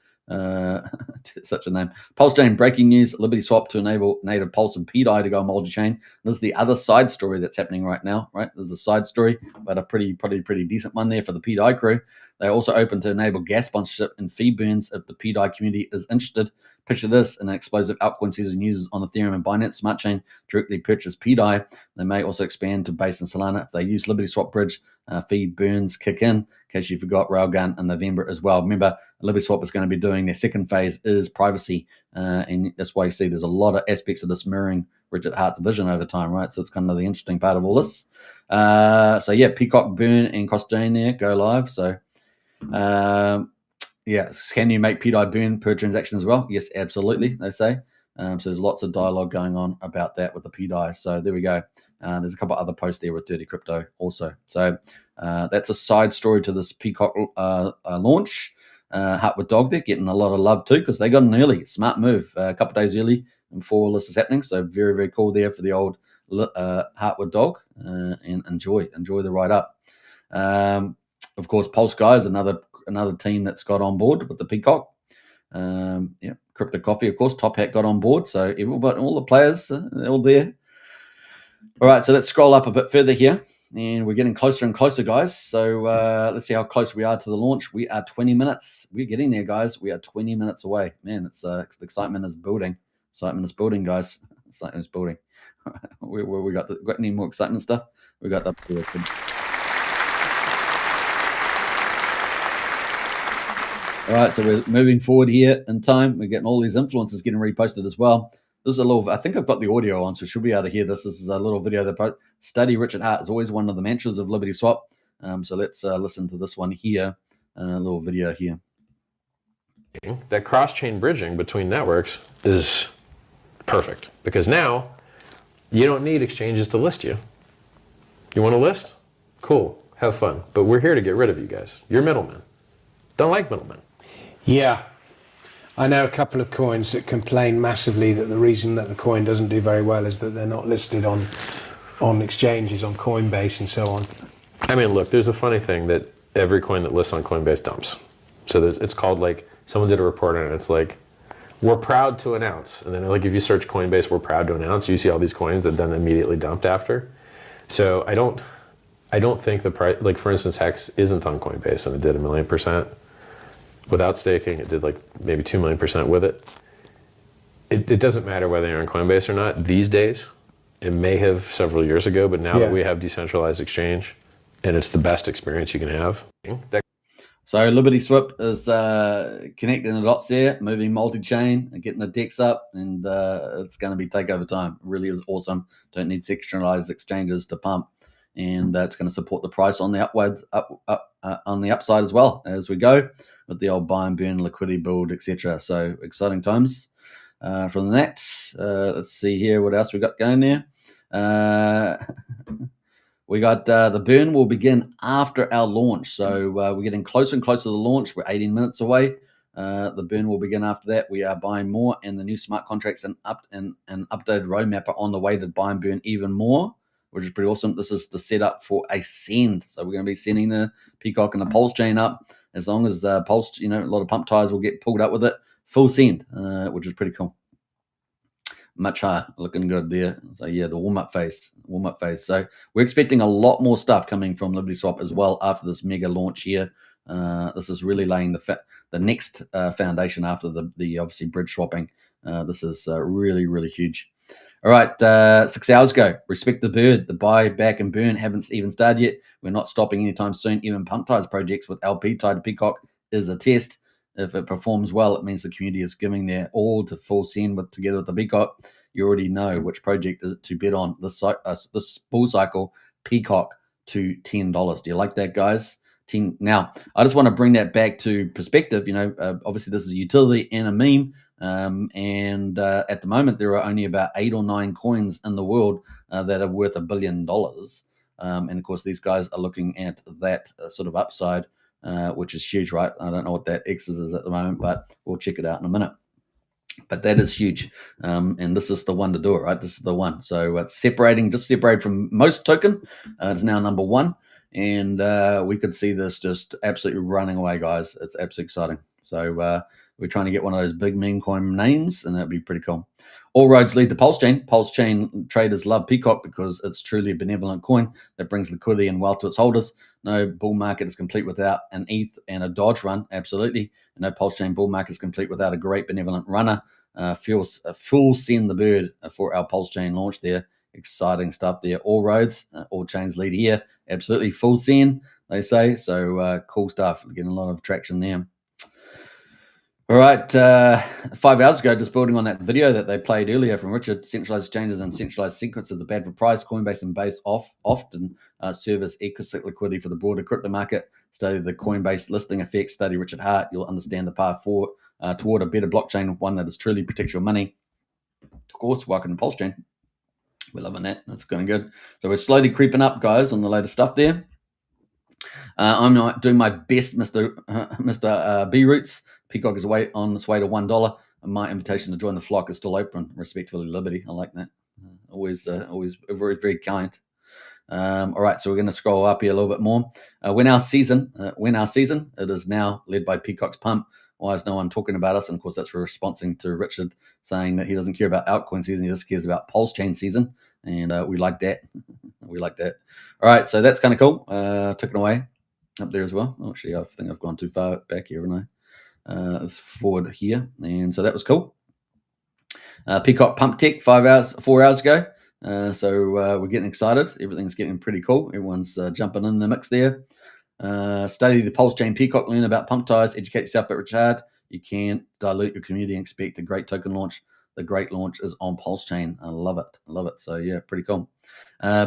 Such a name. PulseChain breaking news: Liberty swap to enable native Pulse and PDI to go MultiChain. This is the other side story that's happening right now, right? There's a side story, but a pretty decent one there for the PDI crew. They're also open to enable gas sponsorship and fee burns if the PDI community is interested. Picture this: an explosive altcoin season users on Ethereum and Binance Smart Chain directly purchase PDI. They may also expand to Base and Solana if they use Liberty Swap Bridge. Fee burns kick in case you forgot, Railgun in November as well. Remember, Liberty Swap is going to be doing their second phase is privacy, and that's why you see there's a lot of aspects of this mirroring Richard Hart's vision over time, right? So it's kind of the interesting part of all this. So yeah, PCock burn and cross-chain there go live. So yeah, can you make PDI burn per transaction as well? Yes, absolutely, they say. So there's lots of dialogue going on about that with the PDI. So there we go. There's a couple of other posts there with Dirty Crypto also. So that's a side story to this PCock launch. Hartwood Dog there getting a lot of love too because they got an early smart move a couple of days early before all this is happening. So very, very cool there for the old Hartwood Dog, and enjoy the ride up. Of course, Pulse Guys, another team that's got on board with the PCock. Yeah, Crypto Coffee, of course, Top Hat got on board. So all the players, they're all there. All right, so let's scroll up a bit further here. And we're getting closer and closer, guys. So let's see how close we are to the launch. We are 20 minutes. We're getting there, guys. We are 20 minutes away. Man, it's the excitement is building. Excitement is building, guys. Excitement is building. we got any more excitement stuff? We got the. All right, so we're moving forward here in time. We're getting all these influencers getting reposted as well. This is a little, I think I've got the audio on, so should be able to hear this. This is a little video that study Richard Hart is always one of the mantras of Liberty Swap. So let's listen to this one here, a little video here. That cross-chain bridging between networks is perfect because now you don't need exchanges to list you. You want to list? Cool, have fun. But we're here to get rid of you guys. You're middlemen. Don't like middlemen. Yeah. I know a couple of coins that complain massively that the reason that the coin doesn't do very well is that they're not listed on exchanges, on Coinbase and so on. I mean, look, there's a funny thing that every coin that lists on Coinbase dumps. So it's called like, someone did a report on it, it's like, we're proud to announce. And then like if you search Coinbase, we're proud to announce, you see all these coins that then immediately dumped after. So I don't think the price, like for instance, Hex isn't on Coinbase and it did 1,000,000%. Without staking, it did like maybe 2,000,000% with it. It doesn't matter whether you're on Coinbase or not these days. It may have several years ago, but now that we have decentralized exchange, and it's the best experience you can have. So Liberty Swip is connecting the dots there, moving multi-chain and getting the DEX up, and it's going to be takeover time. It really is awesome. Don't need centralized exchanges to pump, and it's going to support the price on the on the upside as well as we go with the old buy and burn liquidity build, etc. So exciting times. From that, let's see here what else we got going there. We got the burn will begin after our launch. So we're getting closer and closer to the launch. We're 18 minutes away. The burn will begin after that. We are buying more, and the new smart contracts and updated roadmap are on the way to buy and burn even more, which is pretty awesome. This is the setup for a send. So we're going to be sending the PCock and the PulseChain up as long as the Pulse, a lot of pump ties will get pulled up with it. Full send, which is pretty cool. Much higher, looking good there. So yeah, the warm-up phase. So we're expecting a lot more stuff coming from Liberty Swap as well after this mega launch here. This is really laying the next foundation after the obviously bridge swapping. This is really, really huge. All right, 6 hours ago, respect the bird. The buy, back, and burn haven't even started yet. We're not stopping anytime soon. Even pump ties projects with LP tied to PCock is a test. If it performs well, it means the community is giving their all to full send together with the PCock. You already know which project is it to bet on this bull cycle. PCock to $10. Do you like that, guys? 10. Now, I just want to bring that back to perspective. Obviously this is a utility and a meme, and at the moment there are only about 8 or 9 coins in the world that are worth $1 billion, and of course these guys are looking at that sort of upside. Which is huge, right? I don't know what that X is at the moment, but we'll check it out in a minute. But that is huge, and this is the one to do it, right? This is the one. So it's just separated from most token. It's now number 1, and we could see this just absolutely running away, guys. It's absolutely exciting. So we're trying to get one of those big meme coin names, and that'd be pretty cool. All roads lead to PulseChain. PulseChain traders love PCock because it's truly a benevolent coin that brings liquidity and wealth to its holders. No bull market is complete without an ETH and a Dodge run. Absolutely. No PulseChain bull market is complete without a great benevolent runner. Full send the bird for our PulseChain launch there. Exciting stuff there. All roads, all chains lead here. Absolutely full send, they say. So cool stuff. We're getting a lot of traction there. All right, 5 hours ago, just building on that video that they played earlier from Richard, centralized exchanges and centralized sequences are bad for price. Coinbase and Base often serve as ecocyclic liquidity for the broader crypto market. Study the Coinbase listing effect. Study Richard Hart. You'll understand the path forward toward a better blockchain, one that is truly protects your money. Of course, welcome to PulseChain. We're loving that. That's going good. So we're slowly creeping up, guys, on the latest stuff there. I'm not doing my best, Mr. B Roots. PCock is on its way to $1, and my invitation to join the flock is still open. Respectfully, Liberty. I like that. Always very, very kind. All right, so we're going to scroll up here a little bit more. When our season, it is now led by PCock's pump. Why is no one talking about us? And of course, that's responding to Richard saying that he doesn't care about altcoin season. He just cares about PulseChain season, and we like that. We like that. All right, so that's kind of cool. Took it away up there as well. Oh, actually, I think I've gone too far back here, haven't I? Let's forward here, and so that was cool. PCock pump tech 4 hours ago. So we're getting excited. Everything's getting pretty cool. Everyone's jumping in the mix there. Study the PulseChain PCock, learn about pump ties, educate yourself about Richard. You can't dilute your community and expect a great token launch. The great launch is on PulseChain. I love it. So yeah, pretty cool.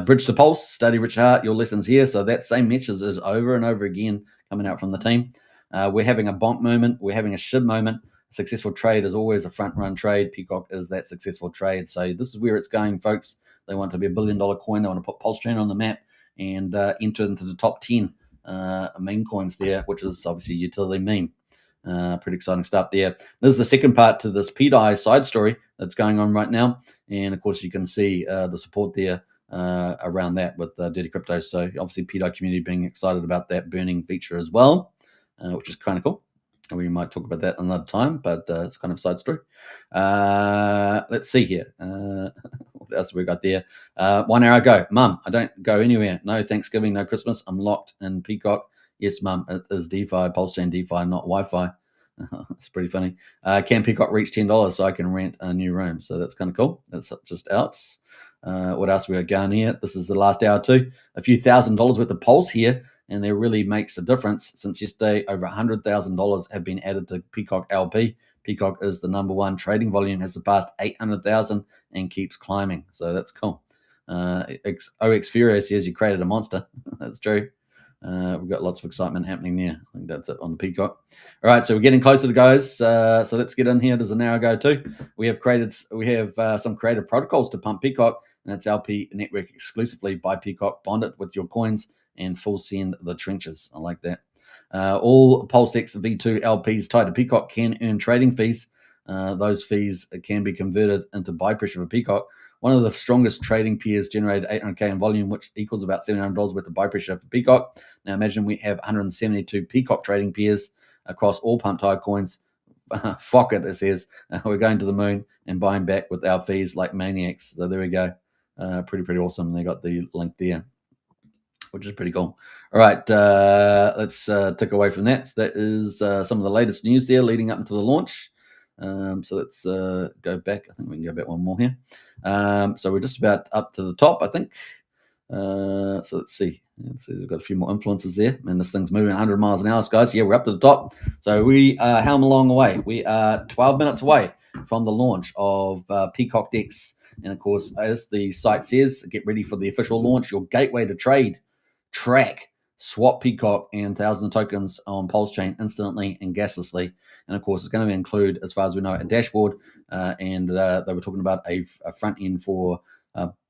Bridge to Pulse, study Richard Hart, your lessons here. So that same message is over and over again coming out from the team. We're having a bonk moment. We're having a SHIB moment. A successful trade is always a front run trade. PCock is that successful trade. So this is where it's going, folks. They want to be $1 billion coin. They want to put PulseChain on the map and enter into the top 10 meme coins there, which is obviously a utility meme. Pretty exciting stuff there. This is the second part to this PDI side story that's going on right now. And of course, you can see the support there around that with Dirty Crypto. So obviously, PDI community being excited about that burning feature as well, which is kind of cool. We might talk about that another time, but it's kind of a side story. Let's see here. What What else have we got there? 1 hour ago. Mum, I don't go anywhere. No Thanksgiving, no Christmas. I'm locked in PCock. Yes, Mum, it is DeFi, PulseChain DeFi, not Wi-Fi. It's pretty funny. Can PCock reach $10 so I can rent a new room? So that's kind of cool. That's just out. What else we got going here? This is the last hour too. A few $1,000s worth of pulse here, and there really makes a difference. Since yesterday, over $100,000 have been added to PCock LP. PCock is the #1 trading volume, has surpassed 800,000 and keeps climbing. So that's cool. OX Furio says you created a monster. That's true. We've got lots of excitement happening there. I think that's it on the PCock. All right, so we're getting closer to guys. So let's get in here. There's an hour ago too. We have some creative protocols to pump PCock, and it's LP network exclusively by PCock. Bond it with your coins and full send the trenches. I like that. All PulseX V2 LPs tied to PCock can earn trading fees. Those fees can be converted into buy pressure for PCock. One of the strongest trading peers generated 800K in volume, which equals about $700 worth of buy pressure for PCock. Now imagine we have 172 PCock trading peers across all pump tide coins. Fuck it says. We're going to the moon and buying back with our fees like maniacs. So there we go. Pretty awesome. They got the link there, which is pretty cool. All right, let's tick away from that. So that is some of the latest news there leading up into the launch. So let's go back. I think we can go back one more here. So we're just about up to the top, I think. So let's see. We've got a few more influences there. Man, this thing's moving 100 miles an hour, guys. Yeah, we're up to the top. So we are how long away? We are 12 minutes away from the launch of PCock DEX. And of course, as the site says, get ready for the official launch. Your gateway to trade, track, swap PCock and thousands of tokens on PulseChain instantly and gaslessly. And of course, it's going to include, as far as we know, a dashboard. And they were talking about a front end for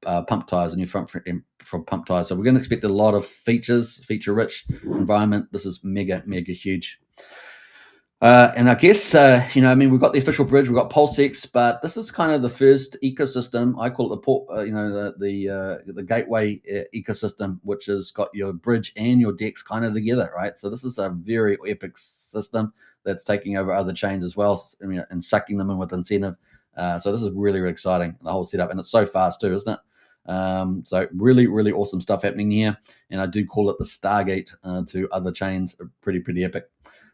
pump tires, a new front end for pump tires. So we're going to expect a lot of feature-rich environment. This is mega huge. And I guess, we've got the official bridge, we've got PulseX, but this is kind of the first ecosystem. I call it the gateway ecosystem, which has got your bridge and your DEX kind of together, right? So this is a very epic system that's taking over other chains as well, and sucking them in with incentive. So this is really exciting, the whole setup, and it's so fast too, isn't it? So really awesome stuff happening here, and I do call it the Stargate to other chains. Pretty epic.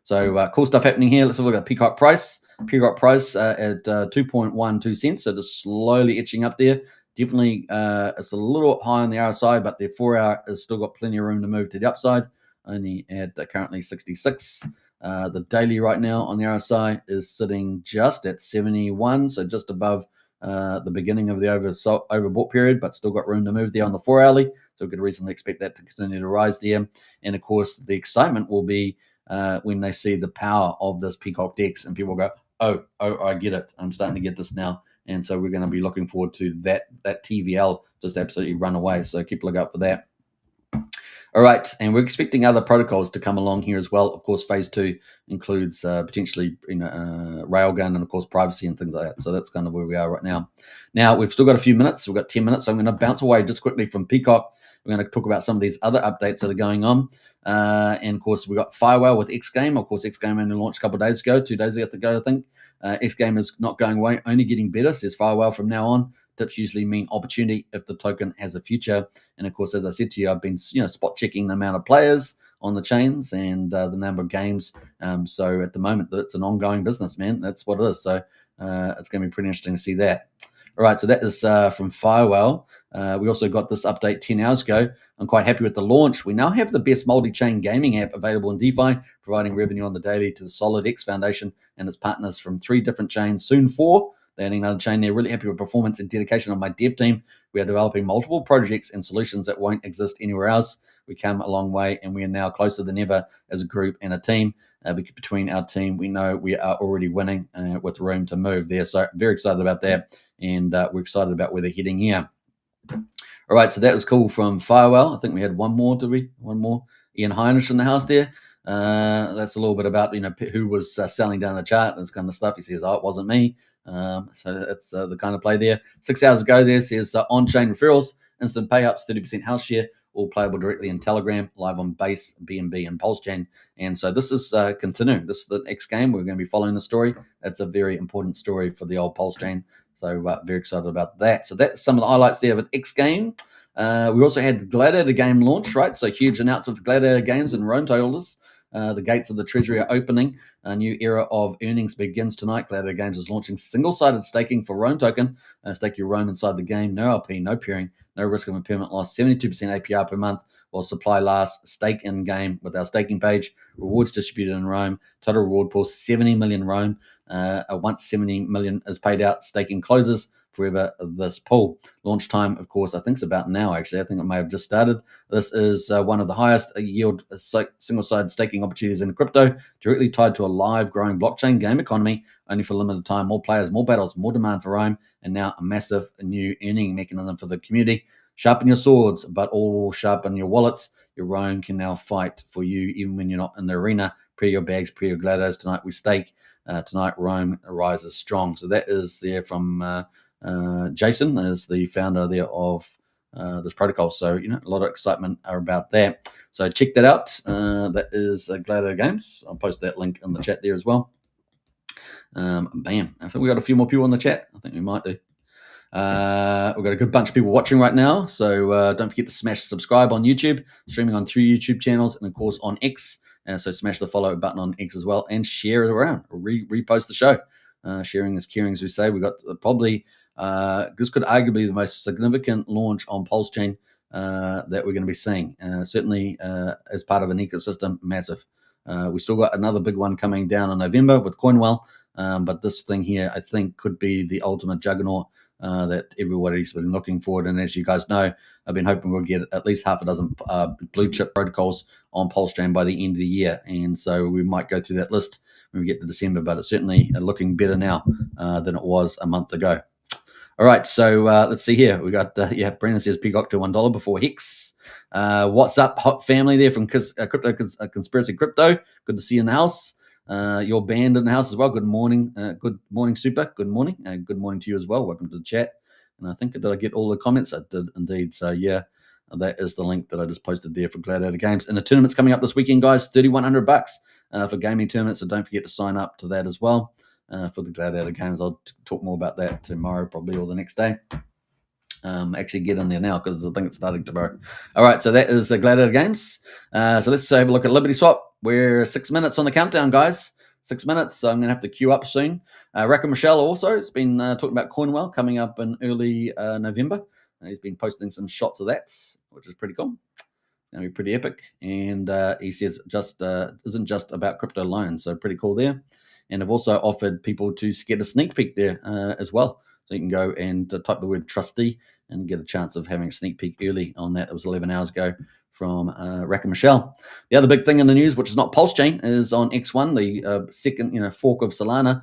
So cool stuff happening here. Let's have a look at PCock price. PCock price at 2.12 cents. So just slowly itching up there. Definitely, it's a little high on the RSI, but the 4 hour has still got plenty of room to move to the upside. Only at currently 66. The daily right now on the RSI is sitting just at 71, so just above the beginning of the overbought period, but still got room to move there on the 4 hourly. So we could reasonably expect that to continue to rise there. And of course, the excitement will be when they see the power of this PCock DEX, and people go, oh, I get it. I'm starting to get this now. And so we're going to be looking forward to that TVL just absolutely run away. So keep a look out for that. All right, and we're expecting other protocols to come along here as well. Of course, phase 2 includes potentially Railgun and, of course, privacy and things like that. So that's kind of where we are right now. Now, we've still got a few minutes. We've got 10 minutes, so I'm going to bounce away just quickly from PCock. We're going to talk about some of these other updates that are going on. And, of course, we've got Firewall with X Game. Of course, X Game only launched a couple of days ago, 2 days ago, I think. X Game is not going away, only getting better, says Firewall from now on. Tips usually mean opportunity if the token has a future. And of course, as I said to you, I've been spot checking the amount of players on the chains and the number of games. So at the moment, it's an ongoing business, man. That's what it is. So it's going to be pretty interesting to see that. All right, so that is from Firewall. We also got this update 10 hours ago. I'm quite happy with the launch. We now have the best multi-chain gaming app available in DeFi, providing revenue on the daily to the Solid X Foundation and its partners from 3 different chains, soon 4. They're adding another chain. They're really happy with performance and dedication of my dev team. We are developing multiple projects and solutions that won't exist anywhere else. We come a long way, and we are now closer than ever as a group and a team. Between our team, we know we are already winning with room to move there. So very excited about that, and we're excited about where they're heading here. All right, so that was cool from Firewall. I think we had one more, did we? One more. Ian Heinisch in the house there. That's a little bit about who was selling down the chart and this kind of stuff. He says, oh, it wasn't me. So that's the kind of play there. 6 hours ago, there says on-chain referrals, instant payouts, 30% house share, all playable directly in Telegram, live on Base, BNB, and PulseChain. And so this is continuing. This is the X game. We're going to be following the story. That's a very important story for the old PulseChain So very excited about that. So that's some of the highlights there with X Game. We also had the Gladiator game launch, right? So huge announcement for Gladiator games and Rome holders. The gates of the treasury are opening. A new era of earnings begins tonight. Gladiator Games is launching single-sided staking for Rome token. Stake your Rome inside the game. No LP, no peering, no risk of impairment loss. 72% APR per month while supply lasts. Stake in game with our staking page. Rewards distributed in Rome. Total reward pool 70 million Rome. Once 70 million is paid out, staking closes forever this pool. Launch time, of course, I think it's about now, actually. I think it may have just started. This is one of the highest yield single-sided staking opportunities in crypto, directly tied to a live growing blockchain game economy, only for a limited time. More players, more battles, more demand for Rome, and now a massive new earning mechanism for the community. Sharpen your swords, but all sharpen your wallets. Your Rome can now fight for you, even when you're not in the arena. Pre your bags, pre your gladiators. Tonight we stake. Tonight Rome rises strong. So that is there from Jason, is the founder there of this protocol. So, a lot of excitement about that. So check that out. That is Gladiator Games. I'll post that link in the chat there as well. Bam. I think we got a few more people in the chat. I think we might do. We've got a good bunch of people watching right now. So don't forget to smash subscribe on YouTube, streaming on 3 YouTube channels, and of course on X. So smash the follow button on X as well, and share it around. Repost the show. Sharing is caring, as we say. We got probably this could arguably be the most significant launch on PulseChain that we're going to be seeing. Certainly as part of an ecosystem, massive. We still got another big one coming down in November with Coinwell, but this thing here, I think, could be the ultimate juggernaut that everybody's been looking forward. And as you guys know, I've been hoping we'll get at least half a dozen blue chip protocols on PulseChain by the end of the year. And so we might go through that list when we get to December, but it's certainly looking better now than it was a month ago. All right, so let's see here. We got, Brandon says PCock to $1 before Hex. What's up, hot family there from Crypto Conspiracy Crypto? Good to see you in the house. Your band in the house as well. Good morning. Good morning, Super. Good morning. Good morning to you as well. Welcome to the chat. And I think, did I get all the comments? I did indeed. So, yeah, that is the link that I just posted there for Gladiator Games. And the tournament's coming up this weekend, guys. $3,100 for gaming tournaments. So don't forget to sign up to that as well. For the Gladiator Games. I'll talk more about that tomorrow probably, or the next day. Actually get in there now because I think it's starting tomorrow. All right, so that is the Gladiator Games. So let's have a look at Liberty Swap. We're 6 minutes on the countdown, guys. 6 minutes, so I'm going to have to queue up soon. Racker Michelle also has been talking about Coinwell coming up in early November. He's been posting some shots of that, which is pretty cool. It's going to be pretty epic. And he says just isn't just about crypto loans, so pretty cool there. And I've also offered people to get a sneak peek there as well. So you can go and type the word trustee and get a chance of having a sneak peek early on that. It was 11 hours ago from Racker Michelle. The other big thing in the news, which is not PulseChain, is on X1, the second fork of Solana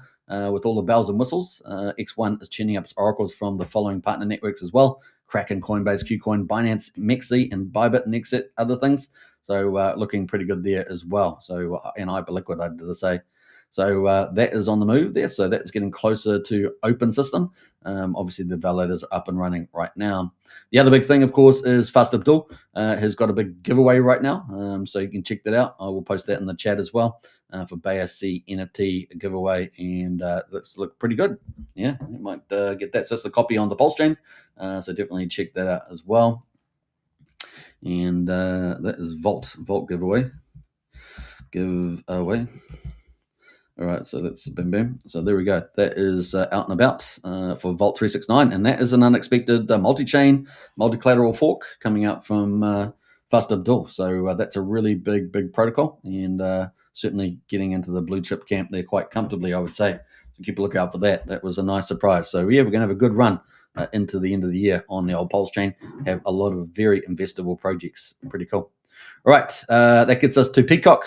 with all the bells and whistles. X1 is tuning up its oracles from the following partner networks as well: Kraken, Coinbase, Qcoin, Binance, Mexi, and Bybit, and Exit, other things. So looking pretty good there as well. So and Hyperliquid, I did say. So that is on the move there. So that's getting closer to open system. Obviously, the validators are up and running right now. The other big thing, of course, is Fast Abdul has got a big giveaway right now. So you can check that out. I will post that in the chat as well for BSC NFT giveaway. And looks look pretty good. Yeah, you might get that. So it's a copy on the PulseChain. So definitely check that out as well. And that is Vault giveaway. Giveaway. All right, so that's bim bim. So there we go. That is out and about for Vault 369, and that is an unexpected multi-chain, multi-collateral fork coming out from Fast Abdul. So that's a really big protocol, and certainly getting into the blue chip camp there quite comfortably, I would say. So keep a lookout for that. That was a nice surprise. So yeah, we're going to have a good run into the end of the year on the old PulseChain. Have a lot of very investable projects. Pretty cool. All right, that gets us to PCock.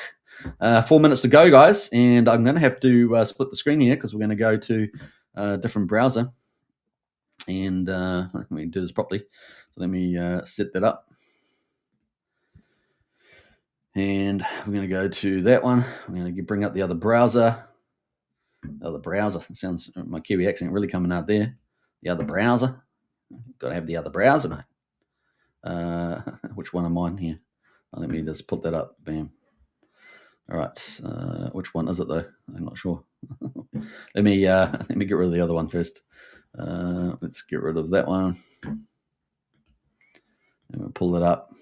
4 minutes to go, guys, and I'm going to have to split the screen here because we're going to go to a different browser, and let me do this properly. So let me set that up, and we're going to go to that one. I'm going to bring up the other browser. It sounds, my Kiwi accent really coming out there. The other browser. Got to have the other browser, mate. Which one am I on here? Let me just put that up. Bam. All right, which one is it though? I'm not sure. let me get rid of the other one first. Let's get rid of that one. And we'll pull it up.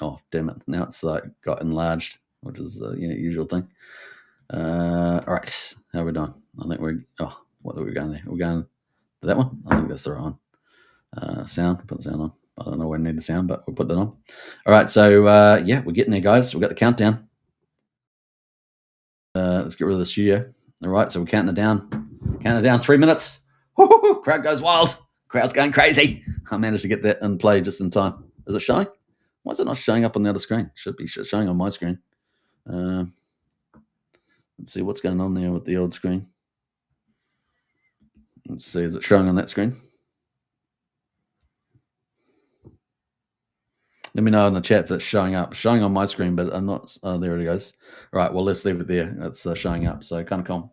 Oh, damn it. Now it's like got enlarged, which is usual thing. All right. How are we doing? I think what are we going there? We're going to that one? I think that's the right one. Sound. Put the sound on. I don't know where I need the sound, but we'll put that on. All right. So, yeah, we're getting there, guys. We've got the countdown. Let's get rid of the studio. All right. So we're counting it down. Counting it down 3 minutes. Woo-hoo-hoo, crowd goes wild. Crowd's going crazy. I managed to get that in play just in time. Is it showing? Why is it not showing up on the other screen? Should be showing on my screen. Let's see what's going on there with the old screen. Let's see, is it showing on that screen? Let me know in the chat if it's showing up. Showing on my screen, but I'm not. Oh, there it goes. All right, well, let's leave it there. It's showing up, so kind of calm.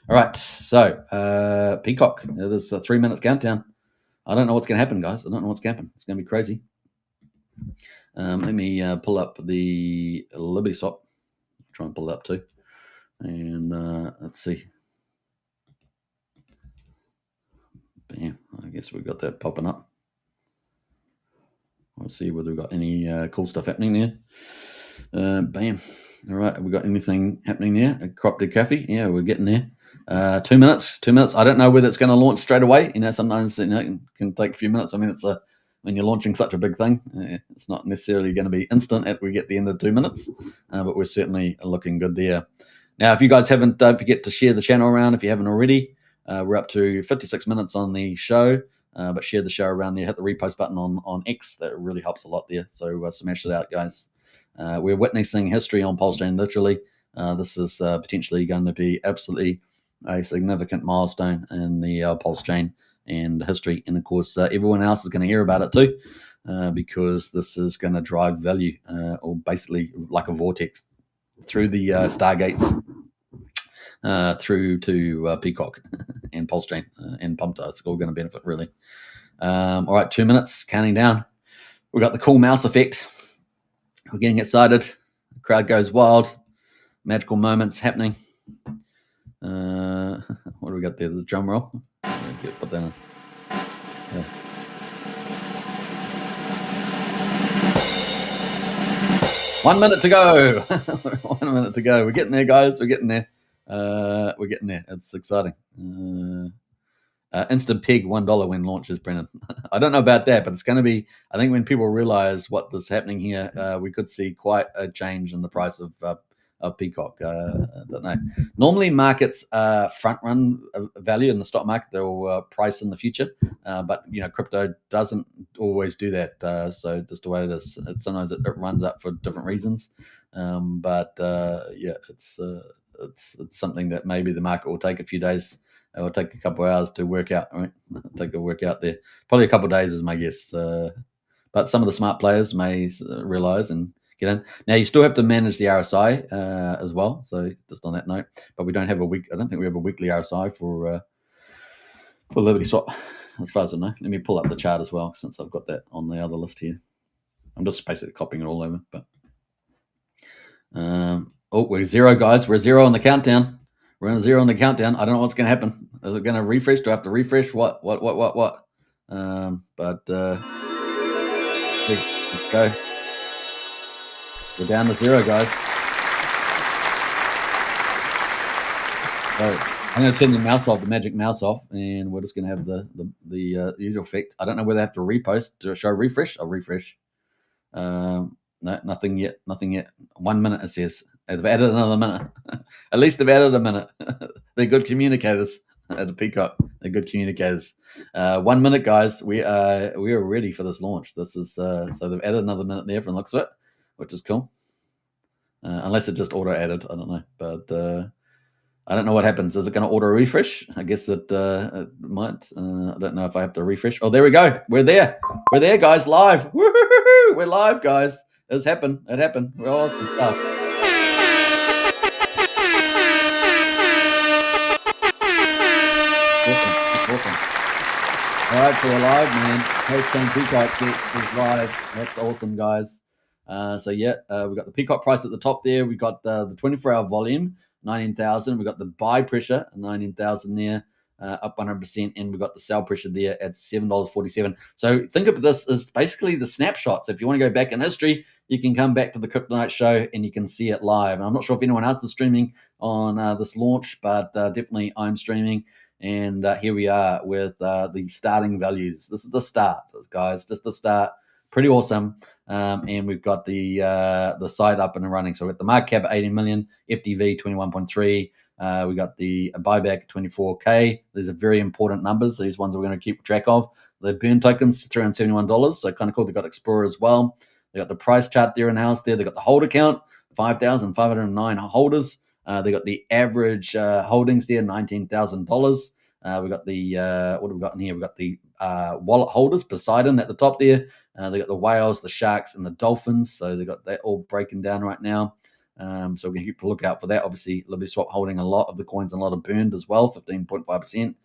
All right, so PCock. There's a 3 minutes countdown. I don't know what's going to happen, guys. I don't know what's going to happen. It's going to be crazy. Let me pull up the Liberty Swap. Try and pull it up too. And let's see. Bam. I guess we've got that popping up. We'll see whether we've got any cool stuff happening there. Bam. All right. Have we got anything happening there? Crop de Coffee. Yeah, we're getting there. 2 minutes. 2 minutes. I don't know whether it's going to launch straight away. Sometimes it can take a few minutes. I mean, it's when you're launching such a big thing, it's not necessarily going to be instant at we get the end of 2 minutes, but we're certainly looking good there. Now, if you guys haven't, don't forget to share the channel around if you haven't already. We're up to 56 minutes on the show, but share the show around there. Hit the repost button on X. That really helps a lot there. So smash it out, guys. We're witnessing history on PulseChain, literally. This is potentially going to be absolutely a significant milestone in the PulseChain and history. And, of course, everyone else is going to hear about it too, because this is going to drive value, or basically like a vortex through the Stargates, through to PCock and PulseChain and Pumpta. It's all going to benefit, really. All right, 2 minutes, counting down. We've got the cool mouse effect. We're getting excited. The crowd goes wild. Magical moments happening. What do we got there? There's a drum roll. Put that in. Yeah. One minute to go. 1 minute to go. We're getting there, guys. We're getting there. We're getting there. It's exciting. Instant peg $1 when launches, Brennan. I don't know about that, but it's going to be. I think when people realize what is happening here, we could see quite a change in the price of PCock. I don't know. Normally, markets front run value in the stock market. They'll price in the future, but crypto doesn't always do that. So just the way it is. Sometimes it runs up for different reasons. But it's something that maybe the market will take a few days. It will take a couple of hours to work out. Right? Take a work out there. Probably a couple of days is my guess. But some of the smart players may realize and get in. Now you still have to manage the RSI as well. So just on that note, but we don't have a week. I don't think we have a weekly RSI for Liberty Swap, as far as I know. Let me pull up the chart as well, since I've got that on the other list here. I'm just basically copying it all over. But we're zero, guys. We're zero on the countdown. We're on 0 on the countdown. I don't know what's going to happen. Is it going to refresh? Do I have to refresh? What? But let's go. We're down to 0, guys. So I'm going to turn the mouse off, the magic mouse off, and we're just going to have the usual effect. I don't know whether I have to repost. Do I show refresh? I'll refresh. No, nothing yet. 1 minute, it says. They've added another minute. At least they've added a minute. They're good communicators at the PCock. They're good communicators. 1 minute, guys. We are ready for this launch. This is so they've added another minute there from the looks of it, which is cool. Unless it just auto added, I don't know. But I don't know what happens. Is it going to auto refresh? I guess it might. I don't know if I have to refresh. Oh, there we go. We're there. We're there, guys. Live. Woo-hoo-hoo-hoo. We're live, guys. It's happened. It happened. We're awesome stuff. Awesome. All right, so we're live, man. PulseChain PCock is live. That's awesome, guys. We've got the PCock price at the top there. We've got the 24-hour volume, 19,000. We've got the buy pressure, 19,000 there. up 100%, and we've got the sell pressure there at $7.47. So think of this as basically the snapshot. So if you want to go back in history, you can come back to the Crypto Night show and you can see it live. And I'm not sure if anyone else is streaming on this launch, but definitely I'm streaming. And here we are with the starting values. This is the start, guys, just the start. Pretty awesome. And we've got the site up and running. So we've got the market cap at 80 million, FTV 21.3. We got the buyback at 24K. These are very important numbers. These ones we're going to keep track of. The burn tokens, $371. So kind of cool. They got Explorer as well. They got the price chart there in house there. They got the holder count, 5,509 holders. They got the average holdings there, $19,000. We got the what have we got in here? We got the wallet holders, Poseidon at the top there. They got the whales, the sharks, and the dolphins. So they got that all breaking down right now. So we're going to keep a look out for that. Obviously, Liberty Swap holding a lot of the coins and a lot of burned as well, 15.5%.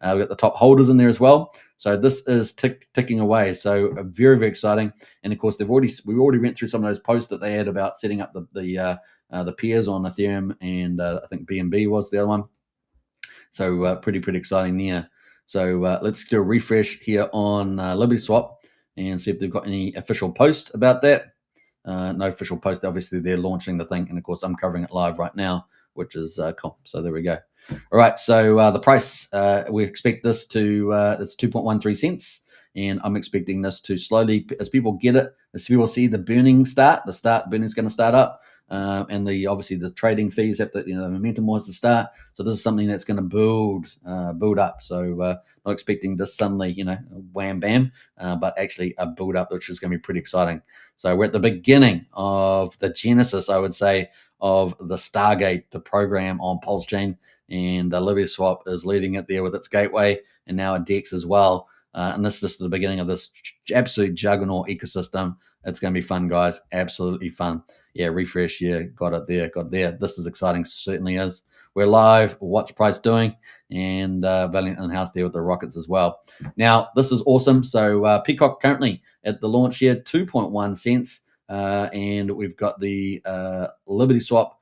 We got the top holders in there as well. So this is ticking away. So very, very exciting. And of course, we already went through some of those posts that they had about setting up the peers on Ethereum, and I think BNB was the other one. So pretty exciting there. So let's do a refresh here on Liberty Swap and see if they've got any official post about that. No official post. Obviously, they're launching the thing, and of course, I'm covering it live right now, which is cool. So there we go. All right. So the price, we expect this to it's 2.13 cents, and I'm expecting this to slowly, as people get it, as people see the burning start, burning is going to start up. And obviously the trading fees have to, the momentum was to start. So this is something that's going to build up. So not expecting this suddenly, wham bam, but actually a build up, which is going to be pretty exciting. So we're at the beginning of the genesis, I would say, of the STARGATE, the program on PulseChain, and Liberty Swap is leading it there with its gateway, and now a DEX as well. And this is just the beginning of this absolute juggernaut ecosystem. It's going to be fun, guys. Absolutely fun. Yeah, refresh. Yeah, got it there. This is exciting. Certainly is. We're live. What's price doing? And Valiant in-house there with the rockets as well. Now, this is awesome. So PCock currently at the launch here, 2.1 cents. And we've got the Liberty Swap.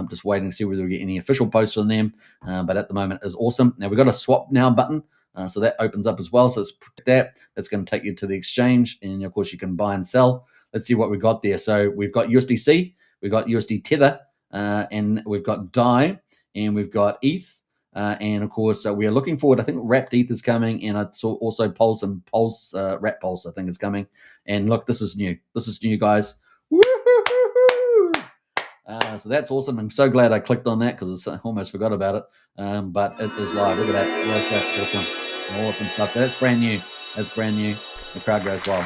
Just waiting to see whether we get any official posts on them. But at the moment is awesome. Now, we've got a swap now button. So that opens up as well. So it's that's going to take you to the exchange. And of course, you can buy and sell. Let's see what we got there. So we've got USDC, we've got USD Tether, and we've got DAI, and we've got ETH. And of course, we are looking forward. I think Wrapped ETH is coming, and I saw also Pulse and Pulse, Wrap Pulse, I think is coming. And look, this is new. This is new, guys. Woo-hoo-hoo-hoo! So that's awesome. I'm so glad I clicked on that because I almost forgot about it. But it is live. Look at that. Yes, that's awesome. Awesome stuff. That's brand new. That's brand new. The crowd goes wild.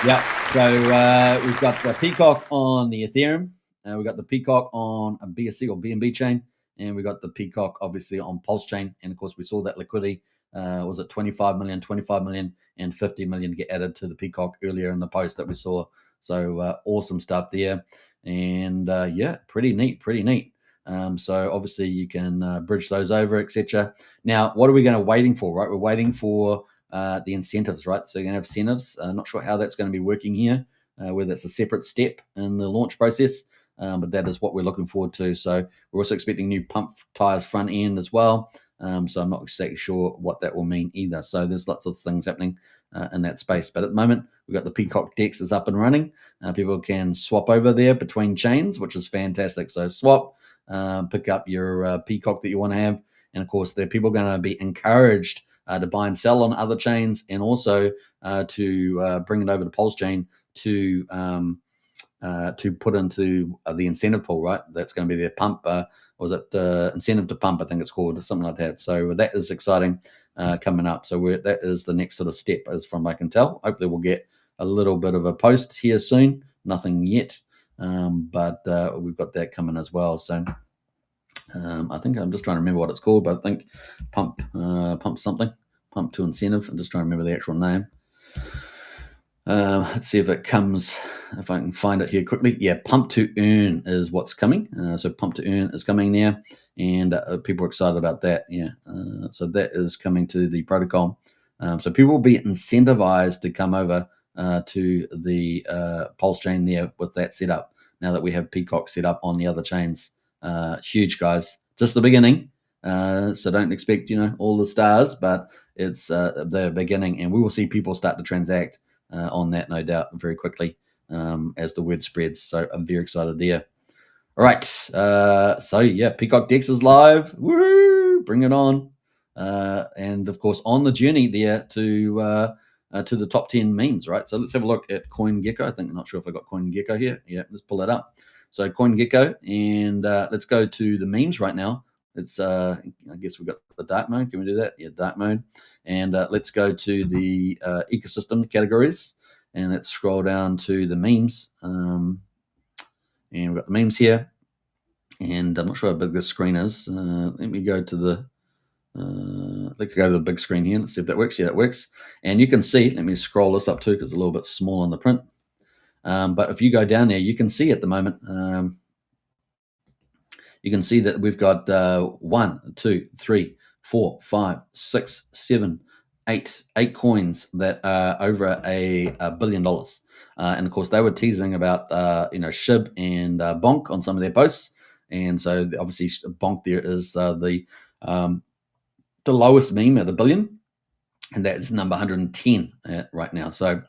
Yeah. So we've got the PCock on the Ethereum. We've got the PCock on a BSC or BNB chain. And we got the PCock obviously on PulseChain. And of course, we saw that liquidity was it 25 million, and 50 million get added to the PCock earlier in the post that we saw. So awesome stuff there. And yeah, pretty neat. So obviously you can bridge those over, etc. Now, what are we waiting for, right? We're waiting for the incentives, right? So you're going to have incentives. Not sure how that's going to be working here, whether it's a separate step in the launch process, but that is what we're looking forward to. So we're also expecting new pump tires front end as well. So I'm not exactly sure what that will mean either. So there's lots of things happening in that space. But at the moment, we've got the PCock DEX is up and running. People can swap over there between chains, which is fantastic. So swap, pick up your PCock that you want to have. And of course, there are people going to be encouraged to buy and sell on other chains, and also to bring it over to PulseChain to put into the incentive pool, right? That's going to be their pump. Was it incentive to pump? I think it's called, or something like that. So that is exciting coming up. So that is the next sort of step, as from I can tell. Hopefully, we'll get a little bit of a post here soon. Nothing yet, but we've got that coming as well. So I think I'm just trying to remember what it's called, but I think pump to incentive. I'm just trying to remember the actual name. Let's see if it comes, if I can find it here quickly. Yeah, pump to earn is what's coming. So pump to earn is coming now, and people are excited about that. Yeah, so that is coming to the protocol. So people will be incentivized to come over to the PulseChain there with that setup. Now that we have PCock set up on the other chains, huge, guys. just the beginning. So don't expect, all the stars, but it's the beginning, and we will see people start to transact on that, no doubt, very quickly as the word spreads. So I'm very excited there. All right. So yeah, PCock DEX is live. Woo! Bring it on. And of course, on the journey there to the top 10 memes, right? So let's have a look at CoinGecko. I'm not sure if I got CoinGecko here. Yeah, let's pull that up. So CoinGecko, and let's go to the memes right now. It's I guess we've got the dark mode. Can we do that? Yeah, dark mode. And let's go to the ecosystem categories, and let's scroll down to the memes. And we've got the memes here. And I'm not sure how big this screen is. Let me go to the let's go to the big screen here. Let's see if that works. Yeah, it works. And you can see, let me scroll this up too, because it's a little bit small on the print. But if you go down there, you can see at the moment, you can see that we've got 1, 2, 3, 4, 5, 6, 7, 8 coins that are over $1 billion. And of course, they were teasing about SHIB and Bonk on some of their posts. And so obviously Bonk there is the lowest meme at $1 billion, and that is number 110 right now. So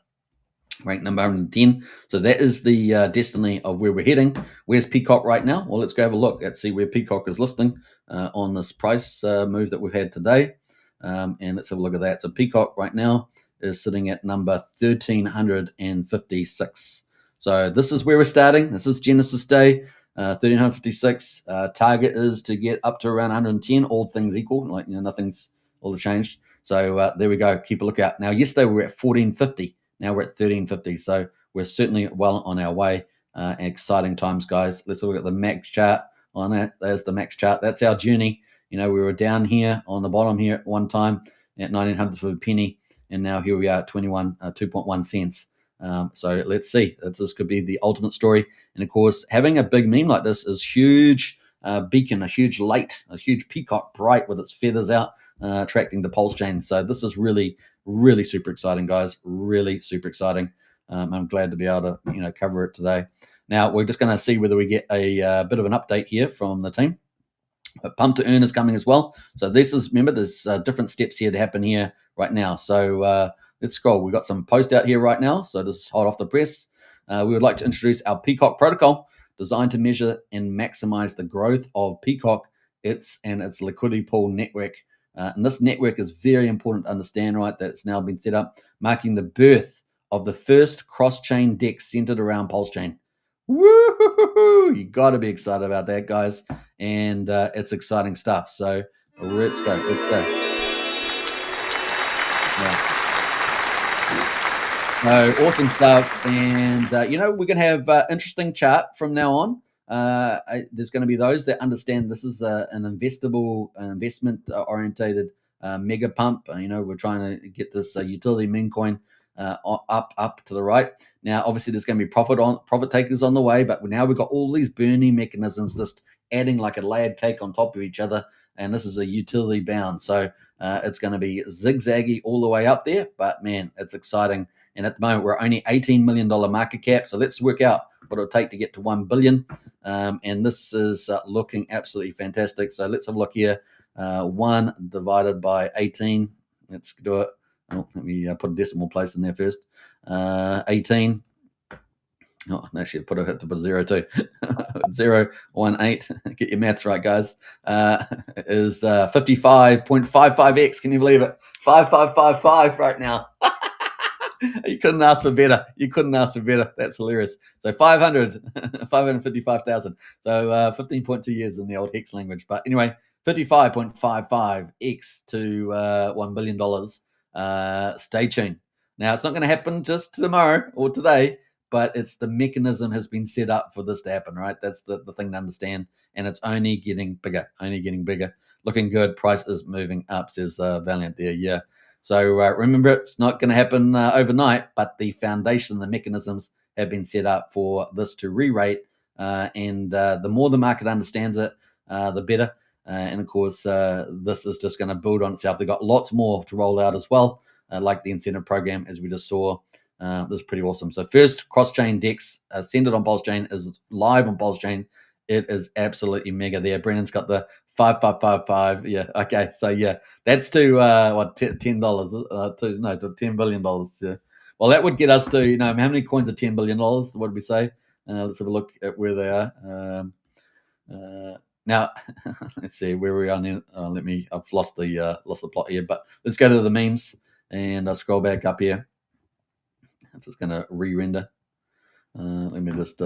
ranked number 110. So that is the destiny of where we're heading. Where's PCock right now? Well, let's go have a look and see where PCock is listing on this price move that we've had today. And let's have a look at that. So PCock right now is sitting at number 1,356. So this is where we're starting. This is Genesis Day. 1,356. Target is to get up to around 110, all things equal. Like, nothing's all changed. So there we go. Keep a lookout. Now, yesterday we were at 1,450. Now we're at 1,350. So we're certainly well on our way. Exciting times, guys. Let's look at the max chart on that. There's the max chart. That's our journey. We were down here on the bottom here at one time at 1,900 for a penny, and now here we are at 2.1 cents. So let's see. This could be the ultimate story. And of course, having a big meme like this is huge beacon, a huge light, a huge peacock bright with its feathers out, attracting the PulseChain. So this is really, really super exciting, guys. Really super exciting. I'm glad to be able to, cover it today. Now we're just going to see whether we get a bit of an update here from the team. But pump to earn is coming as well. So this is, remember, there's different steps here to happen here right now. So let's scroll. We've got some post out here right now. So this is hot off the press. We would like to introduce our PCock protocol designed to measure and maximize the growth of PCock, its liquidity pool network. And this network is very important to understand, right? That's now been set up, marking the birth of the first cross-chain DEX centered around PulseChain. Woo! You got to be excited about that, guys. And it's exciting stuff. So let's go. Yeah. So awesome stuff. And, we're going to have interesting chart from now on. There's going to be those that understand this is an investment-orientated mega pump. We're trying to get this utility meme coin up to the right. Now, obviously, there's going to be profit takers on the way, but now we've got all these burning mechanisms just adding like a layered cake on top of each other, and this is a utility bound. So it's going to be zigzaggy all the way up there, but man, it's exciting. And at the moment, we're only $18 million market cap. So let's work out what it'll take to get to 1 billion. And this is looking absolutely fantastic. So let's have a look here. 1 divided by 18. Let's do it. Oh, let me put a decimal place in there first. 18. Oh, no, actually, have to put a 0 too. 0.18. Get your maths right, guys. Is 55.55x. Can you believe it? 5555 right now. You couldn't ask for better. That's hilarious. So 555,000. So 15.2 years in the old hex language. But anyway, 55.55x to $1 billion. Stay tuned. Now, it's not going to happen just tomorrow or today, but it's the mechanism has been set up for this to happen, right? That's the thing to understand. And it's only getting bigger, Looking good. Price is moving up, says Valiant there. Yeah. So remember, it's not going to happen overnight, but the foundation, the mechanisms have been set up for this to re-rate. And the more the market understands it, the better. And of course, this is just going to build on itself. They've got lots more to roll out as well, like the incentive program, as we just saw. This is pretty awesome. So first cross-chain DEX centered on PulseChain is live on PulseChain It is absolutely mega there. Brennan's got the 5555. Yeah. Okay. So yeah, that's to what $10 to $10 billion. Yeah. Well, that would get us to how many coins are $10 billion? What did we say? Let's have a look at where they are. Now, let's see where we are now. I've lost the plot here, but let's go to the memes and I'll scroll back up here. I'm just going to re-render. Let me just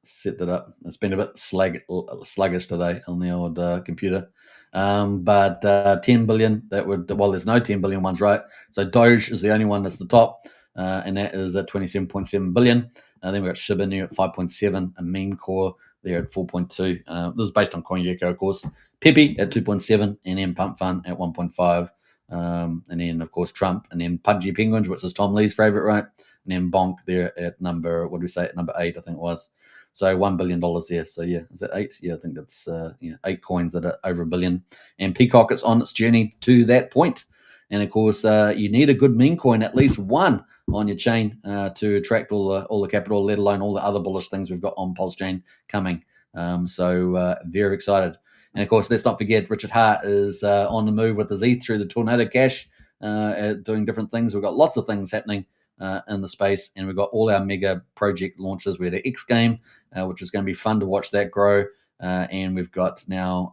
set that up. It's been a bit sluggish today on the old computer. But 10 billion, there's no 10 billion ones, right? So Doge is the only one that's the top, and that is at 27.7 billion. Then we've got Shiba Inu at 5.7, a meme core there at 4.2. This is based on CoinGecko, of course. Pepe at 2.7, and then Pump Fun at 1.5. And then, of course, Trump, and then Pudgy Penguins, which is Tom Lee's favorite, right? And then Bonk there at number 8, I think it was. So $1 billion there. So yeah, is that 8? Yeah, I think that's 8 coins that are over $1 billion. And PCock is on its journey to that point. And of course, you need a good meme coin, at least one on your chain to attract all the capital, let alone all the other bullish things we've got on PulseChain coming. So very excited. And of course, let's not forget Richard Hart is on the move with his ETH through the Tornado Cash, doing different things. We've got lots of things happening in the space, and we've got all our mega project launches. We had an X game, which is going to be fun to watch that grow, and we've got now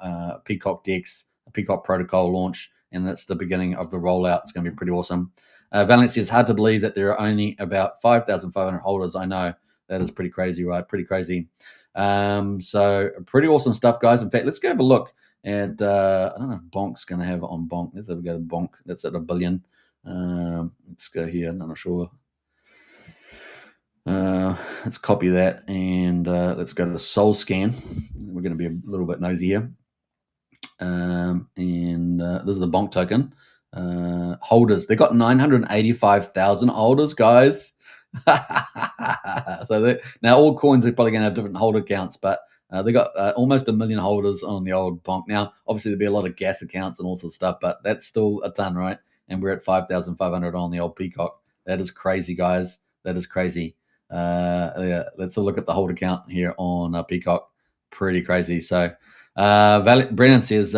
PCock DEX, a PCock protocol launch, and that's the beginning of the rollout. It's going to be pretty awesome. Valencia, it's hard to believe that there are only about 5,500 holders. I know that is pretty crazy, right? Pretty crazy. So pretty awesome stuff, guys. In fact, let's go have a look at I don't know if Bonk's going to have it on Bonk. Let's have a go to Bonk. That's at $1 billion. Let's go here. I'm not sure. Let's copy that and let's go to the Soul Scan. We're going to be a little bit nosy here. And this is the Bonk token. Holders. They got 985,000 holders, guys. So now all coins are probably going to have different holder counts, but they got almost 1 million holders on the old Bonk. Now, obviously, there'll be a lot of gas accounts and all sorts of stuff, but that's still a ton, right? And we're at 5,500 on the old PCock. That is crazy, guys. That is crazy. Yeah, let's have a look at the holder count here on PCock. Pretty crazy. So Brennan says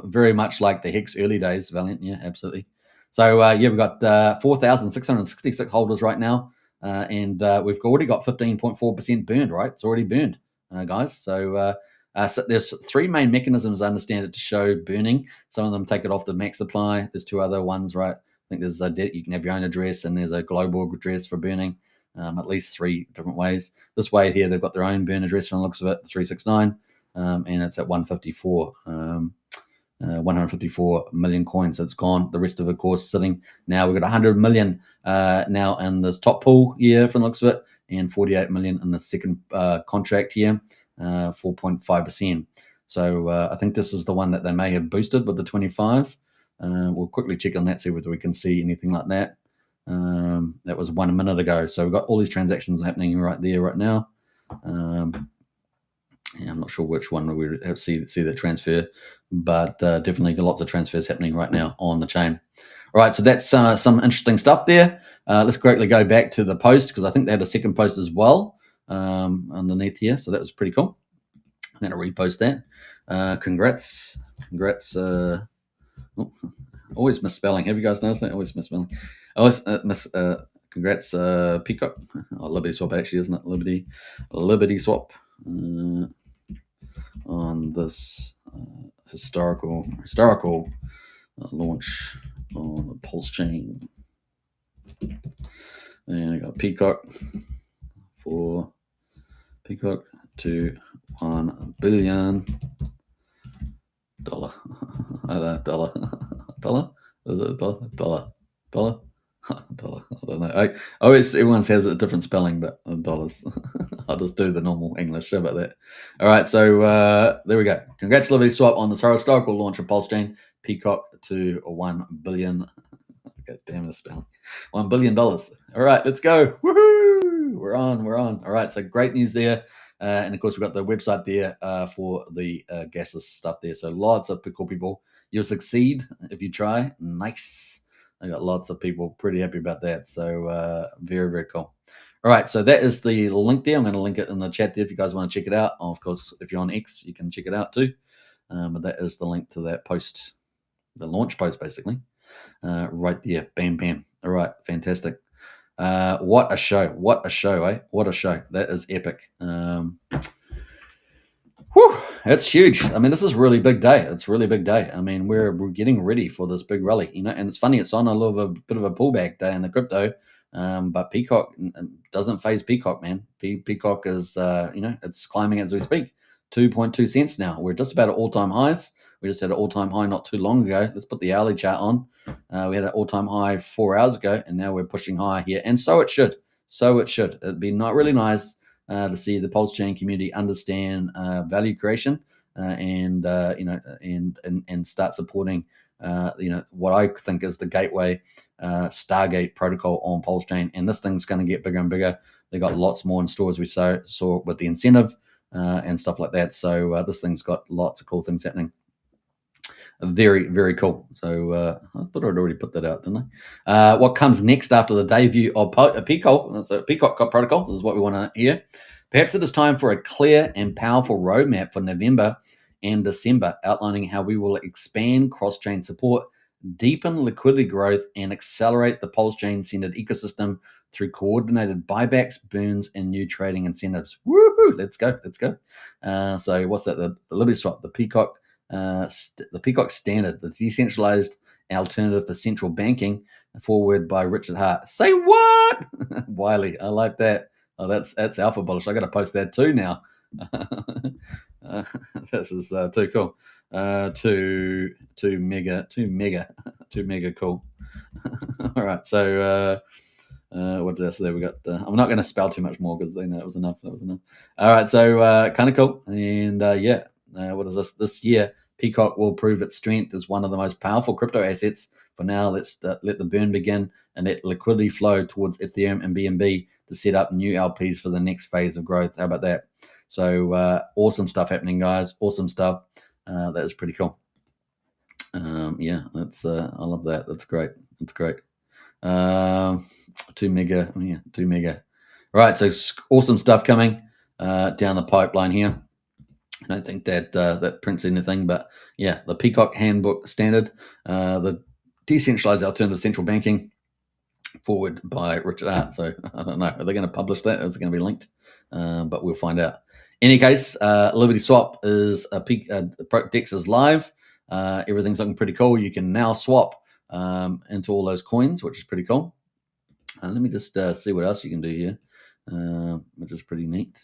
very much like the Hex early days, Valiant. Yeah, absolutely. So yeah, we've got 4,666 holders right now, and we've already got 15.4% burned. Right, it's already burned, guys. So there's 3 main mechanisms, I understand it, to show burning. Some of them take it off the max supply. There's 2 other ones, right? I think there's you can have your own address, and there's a global address for burning. At least 3 different ways. This way here, they've got their own burn address from the looks of it, 369, and it's at 154. 154 million coins. So it's gone. The rest of it, of course, sitting now. We've got 100 million now in this top pool here from the looks of it, and 48 million in the second contract here, 4.5%. So I think this is the one that they may have boosted with the 25. We'll quickly check on that, see whether we can see anything like that. That was 1 minute ago. So we've got all these transactions happening right there, right now. Yeah, I'm not sure which one we have see that transfer, but definitely lots of transfers happening right now on the chain. All right, so that's some interesting stuff there. Let's quickly go back to the post, because I think they had a second post as well underneath here. So that was pretty cool. I'm going to repost that. Congrats. Always misspelling. Have you guys noticed that? Always misspelling. Congrats, PCock. Oh, Liberty Swap, actually, isn't it? Liberty Swap. On this historical launch on the PulseChain. And I got PCock for PCock to $1 billion. Dollar. I don't know. Everyone says it a different spelling, but dollars. I'll just do the normal English. How about that? All right, so there we go. Congrats, Liberty Swap, on this historical launch of PulseChain. PCock to $1 billion. God damn the spelling. $1 billion. All right, let's go. Woohoo! We're on. All right, so great news there. And of course, we've got the website there for the gasless stuff there. So lots of cool people. You'll succeed if you try. Nice. I got lots of people pretty happy about that. So very, very cool. All right, so that is the link there. I'm going to link it in the chat there if you guys want to check it out. Of course, if you're on X, you can check it out too. But that is the link to that post, the launch post, basically, right there. Bam, bam. All right, fantastic. What a show! What a show, eh? What a show! That is epic. Whew, that's huge. I mean, this is a really big day. It's a really big day. I mean, we're getting ready for this big rally, you know. And it's funny, it's on a bit of a pullback day in the crypto, but PCock doesn't phase PCock, man. PCock is, you know, it's climbing as we speak. 2.2 cents now. We're just about at all-time highs. We just had an all-time high not too long ago. Let's put the hourly chart on. We had an all-time high 4 hours ago, and now we're pushing higher here. And so it should. So it should. It'd be not really nice to see the PulseChain community understand value creation and you know, and start supporting you know, what I think is the gateway STARGATE protocol on PulseChain. And this thing's going to get bigger and bigger. They got lots more in store, as we saw with the incentive and stuff like that. So this thing's got lots of cool things happening. Very, very cool. So I thought I'd already put that out, didn't I? What comes next after the debut of PCock? So PCock protocol. This is what we want to hear. Perhaps it is time for a clear and powerful roadmap for November and December, outlining how we will expand cross-chain support, deepen liquidity growth, and accelerate the PulseChain-centered ecosystem through coordinated buybacks, burns, and new trading incentives. Woohoo! Let's go. Let's go. So what's that? The Liberty Swap, the PCock. The PCock Standard, the decentralized alternative for central banking, forward by Richard Hart. Say what? Wiley, I like that. Oh, that's alpha bullish. I got to post that too now. This is too cool. Too mega cool. All right, so what did I say? We got. I'm not going to spell too much more because they know it was enough. That was enough. All right, so kind of cool, and yeah. What is this? This year, PCock will prove its strength as one of the most powerful crypto assets. For now, let's let the burn begin and let liquidity flow towards Ethereum and BNB to set up new LPs for the next phase of growth. How about that? So awesome stuff happening, guys. Awesome stuff. That is pretty cool. Yeah, that's I love that. That's great. That's great. 2 mega. Yeah, 2 mega. All right, so awesome stuff coming down the pipeline here. I don't think that that prints anything, but yeah, the PCock Handbook Standard, the decentralized alternative central banking, forward by Richard Hart. So I don't know, are they going to publish that? Is it going to be linked? But we'll find out. In any case, Liberty Swap is DEX is live. Everything's looking pretty cool. You can now swap into all those coins, which is pretty cool. Let me just see what else you can do here, which is pretty neat.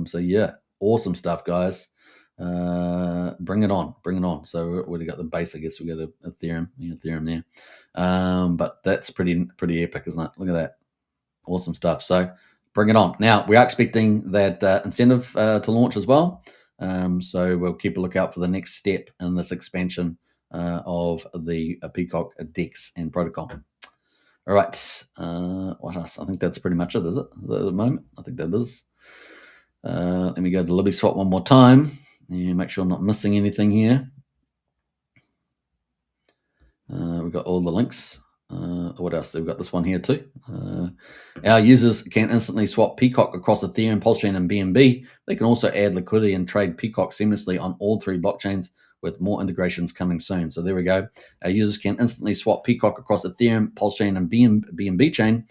So yeah, awesome stuff, guys. Bring it on. So we got the base, I guess. We got Ethereum there, but that's pretty epic, isn't it? Look at that, awesome stuff. So bring it on. Now we are expecting that incentive to launch as well. So we'll keep a lookout for the next step in this expansion of the PCock DEX and protocol. All right, what else? I think that's pretty much it, is it? At the moment, I think that is. Let me go to Liberty Swap one more time and make sure I'm not missing anything here. We've got all the links. What else? We've got this one here too. Our users can instantly swap PCock across Ethereum, PulseChain, and BNB. They can also add liquidity and trade PCock seamlessly on all 3 blockchains, with more integrations coming soon. So there we go. Our users can instantly swap PCock across Ethereum, PulseChain, and BNB chain.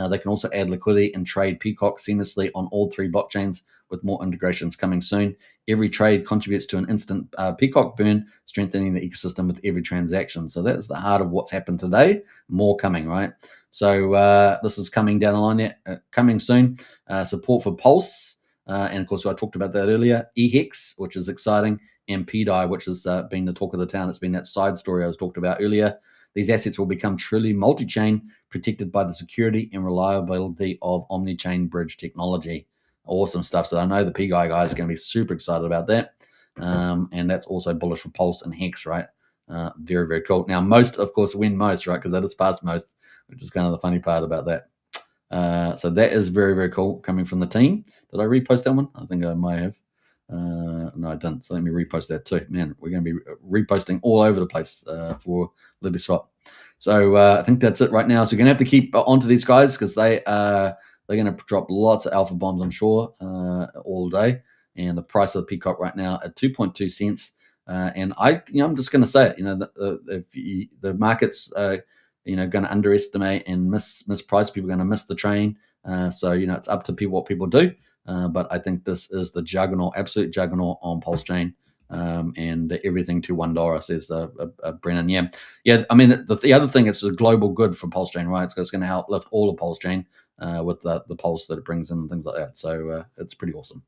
They can also add liquidity and trade PCock seamlessly on all 3 blockchains, with more integrations coming soon. Every trade contributes to an instant PCock burn, strengthening the ecosystem with every transaction. So that's the heart of what's happened today. More coming, right? So this is coming down the line there, coming soon. Support for Pulse, and of course I talked about that earlier. EHEX, which is exciting, and PDI, which has been the talk of the town. It's been that side story I was talked about earlier. These assets will become truly multi-chain, protected by the security and reliability of omni-chain bridge technology. Awesome stuff. So I know the PGI guys are going to be super excited about that. And that's also bullish for Pulse and Hex, right? Very, very cool. Now, most, of course, win most, right? Because that is past most, which is kind of the funny part about that. So that is very, very cool coming from the team. Did I repost that one? I think I might have. No, I didn't. So let me repost that too. Man, we're going to be reposting all over the place for Liberty Swap. So I think that's it right now. So you're going to have to keep onto these guys because they are they're going to drop lots of alpha bombs, I'm sure, all day. And the price of the PCock right now at 2.2 cents. And I'm just going to say it. The market's going to underestimate and misprice. People are going to miss the train. So it's up to people what people do. But I think this is the juggernaut, absolute juggernaut on PulseChain. And everything to $1, says Brennan. Yeah. I mean, the other thing, it's a global good for PulseChain, right? So it's going to help lift all of PulseChain with the pulse that it brings in and things like that. So it's pretty awesome.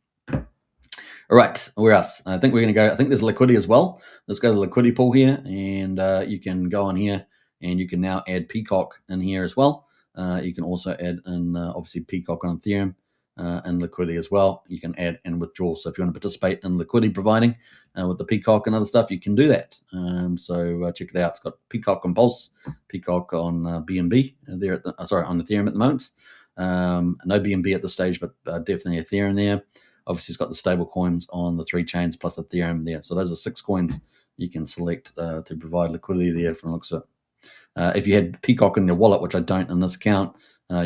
All right, where else? I think we're going to go. I think there's liquidity as well. Let's go to the liquidity pool here, and you can go on here, and you can now add PCock in here as well. You can also add in obviously PCock on Ethereum and liquidity as well. You can add and withdraw. So if you want to participate in liquidity providing with the PCock and other stuff, you can do that. So check it out. It's got PCock on Pulse, PCock on BNB there at on Ethereum at the moment. No BNB at this stage, but definitely Ethereum there. Obviously, it's got the stable coins on the 3 chains plus Ethereum there. So those are 6 coins you can select to provide liquidity there from the looks of it. If you had PCock in your wallet, which I don't in this account,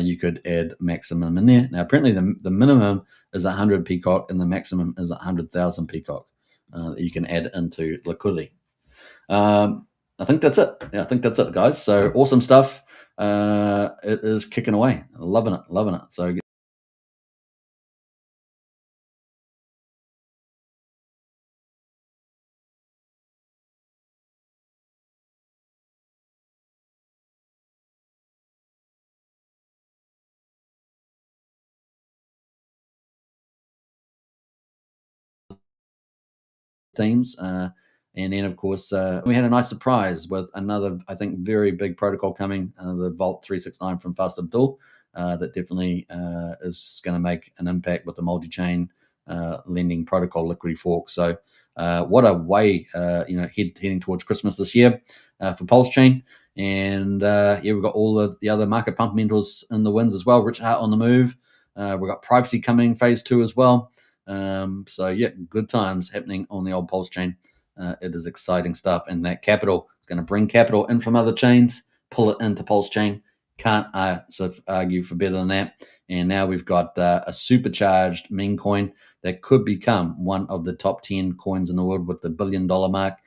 you could add maximum in there. Now, apparently the minimum is 100 PCock and the maximum is 100,000 PCock that you can add into liquidity. I think that's it. Yeah, I think that's it, guys. So awesome stuff. It is kicking away. Loving it. So teams. And then, of course, we had a nice surprise with another, I think, very big protocol coming, the Vault 369 from Fast Abdul, that definitely is going to make an impact with the multi-chain lending protocol liquidity fork. So what a way, heading towards Christmas this year for PulseChain. And we've got all the other market fundamentals in the wins as well. Rich Hart on the move. We've got privacy coming, phase 2 as well. So good times happening on the old PulseChain. It is exciting stuff, and that capital is going to bring capital in from other chains, pull it into PulseChain. Can't argue for better than that. And now we've got a supercharged meme coin that could become one of the top 10 coins in the world with the $1 billion mark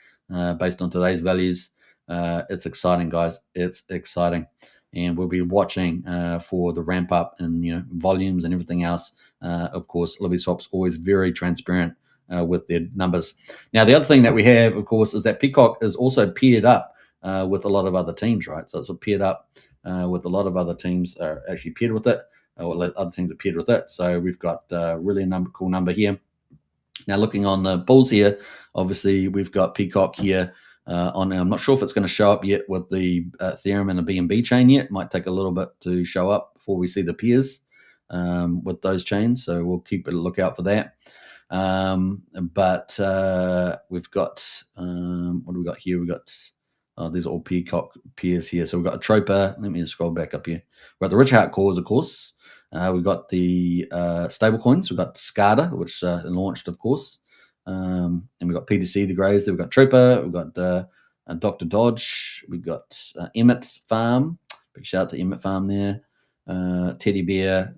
based on today's values. It's exciting, guys. It's exciting. And we'll be watching for the ramp up in volumes and everything else. Of course, LibertySwap's always very transparent with their numbers. Now, the other thing that we have, of course, is that PCock is also paired up with a lot of other teams, right? So it's paired up with a lot of other teams are actually paired with it, or other teams are paired with it. So we've got really a cool number here. Now, looking on the bulls here, obviously we've got PCock here. I'm not sure if it's going to show up yet with the Ethereum and the BNB chain yet. It might take a little bit to show up before we see the peers with those chains. So we'll keep a lookout for that. But we've got, what do we got here? We've got, these are all PCock peers here. So we've got a Troper. Let me just scroll back up here. We've got the Rich Hart cores, of course. We've got the stable coins. We've got SCADA, which launched, of course. And we've got PTC, the Greys. We've got Trooper. We've got Dr. Dodge. We've got Emmett Farm. Big shout out to Emmett Farm there. Teddy Bear.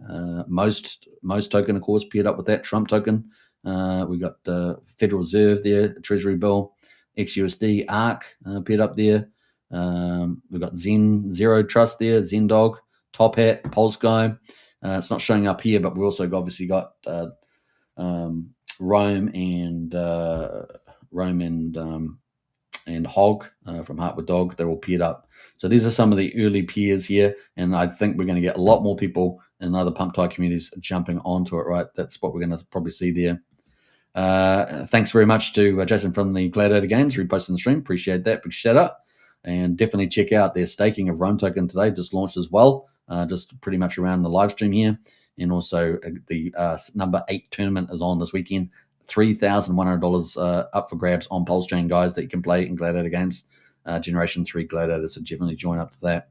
Most token, of course, paired up with that. Trump token. We've got Federal Reserve there, Treasury Bill. XUSD, ARC paired up there. We've got Zen Zero Trust there. Zen Dog. Top Hat. Pulse Guy. It's not showing up here, but we also obviously got Rome and Hog from Heart with Dog. They're all paired up. So these are some of the early peers here, and I think we're going to get a lot more people in other pump tie communities jumping onto it, right? That's what we're going to probably see there. Thanks very much to Jason from the Gladiator Games reposting the stream. Appreciate that. Big shout out. And definitely check out their staking of Rome token today. Just launched as well. Just pretty much around the live stream here. And also the number 8 tournament is on this weekend. $3,100 up for grabs on PulseChain, guys, that you can play in Gladiator Games. Generation 3 Gladiator, so definitely join up to that.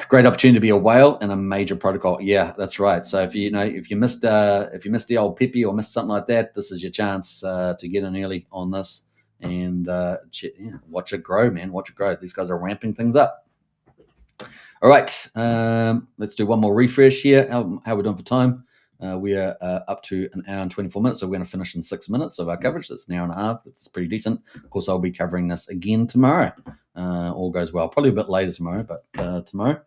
Great opportunity to be a whale and a major protocol. Yeah, that's right. So if you missed the old Pepe or missed something like that, this is your chance to get in early on this and watch it grow, man. Watch it grow. These guys are ramping things up. All right, let's do one more refresh here. How we're doing for time? We are up to an hour and 24 minutes, so we're going to finish in 6 minutes of our coverage. That's an hour and a half. That's pretty decent. Of course, I'll be covering this again tomorrow. All goes well. Probably a bit later tomorrow, but tomorrow.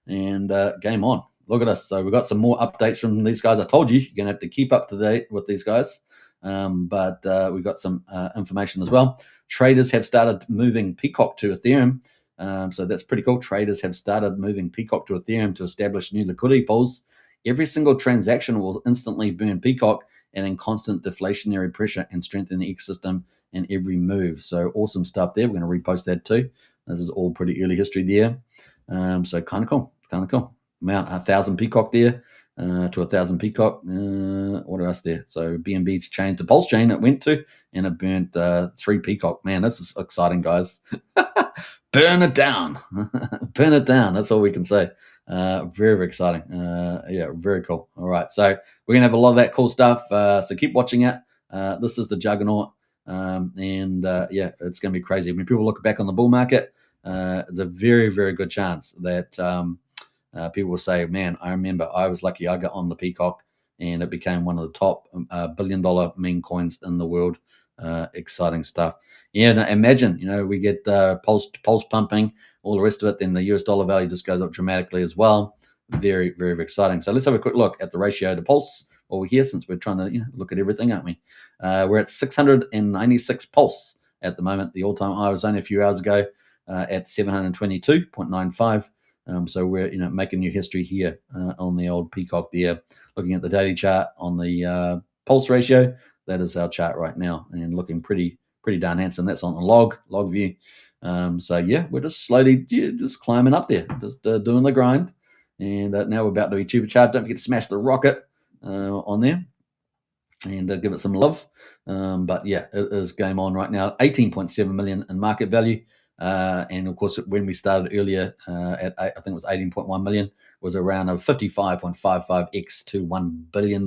And game on. Look at us. So we've got some more updates from these guys. I told you, you're going to have to keep up to date with these guys. But we've got some information as well. Traders have started moving PCock to Ethereum. So that's pretty cool. Traders have started moving PCock to Ethereum to establish new liquidity pools. Every single transaction will instantly burn PCock, adding constant deflationary pressure and strengthen the ecosystem in every move. So awesome stuff there. We're going to repost that too. This is all pretty early history there. So kind of cool. Amount 1,000 PCock there to 1,000 PCock. What else there? So BNB chain to PulseChain it went to, and it burnt 3 PCock. Man, this is exciting, guys. Burn it down. Burn it down. That's all we can say. Very, very exciting. Yeah, very cool. All right. So we're going to have a lot of that cool stuff. So keep watching it. This is the juggernaut. Yeah, it's going to be crazy. When people look back on the bull market, it's a very, very good chance that people will say, man, I remember I was lucky I got on the PCock and it became one of the top $1 billion meme coins in the world. Exciting stuff. Yeah, now imagine, we get pulse pumping, all the rest of it, then the US dollar value just goes up dramatically as well. Very, very, very exciting. So let's have a quick look at the ratio to pulse over here, since we're trying to look at everything, aren't we? We're at 696 pulse at the moment. The all-time high was only a few hours ago at 722.95. So we're making new history here on the old PCock there. Looking at the daily chart on the pulse ratio, that is our chart right now, and looking pretty darn handsome. That's on the log view. So yeah, we're just slowly just climbing up there, just doing the grind. And now we're about to be supercharged. Don't forget to smash the rocket on there and give it some love. But yeah, it is game on right now. 18.7 million in market value. And of course, when we started earlier at I think it was 18.1 million, was around a 55.55x to $1 billion.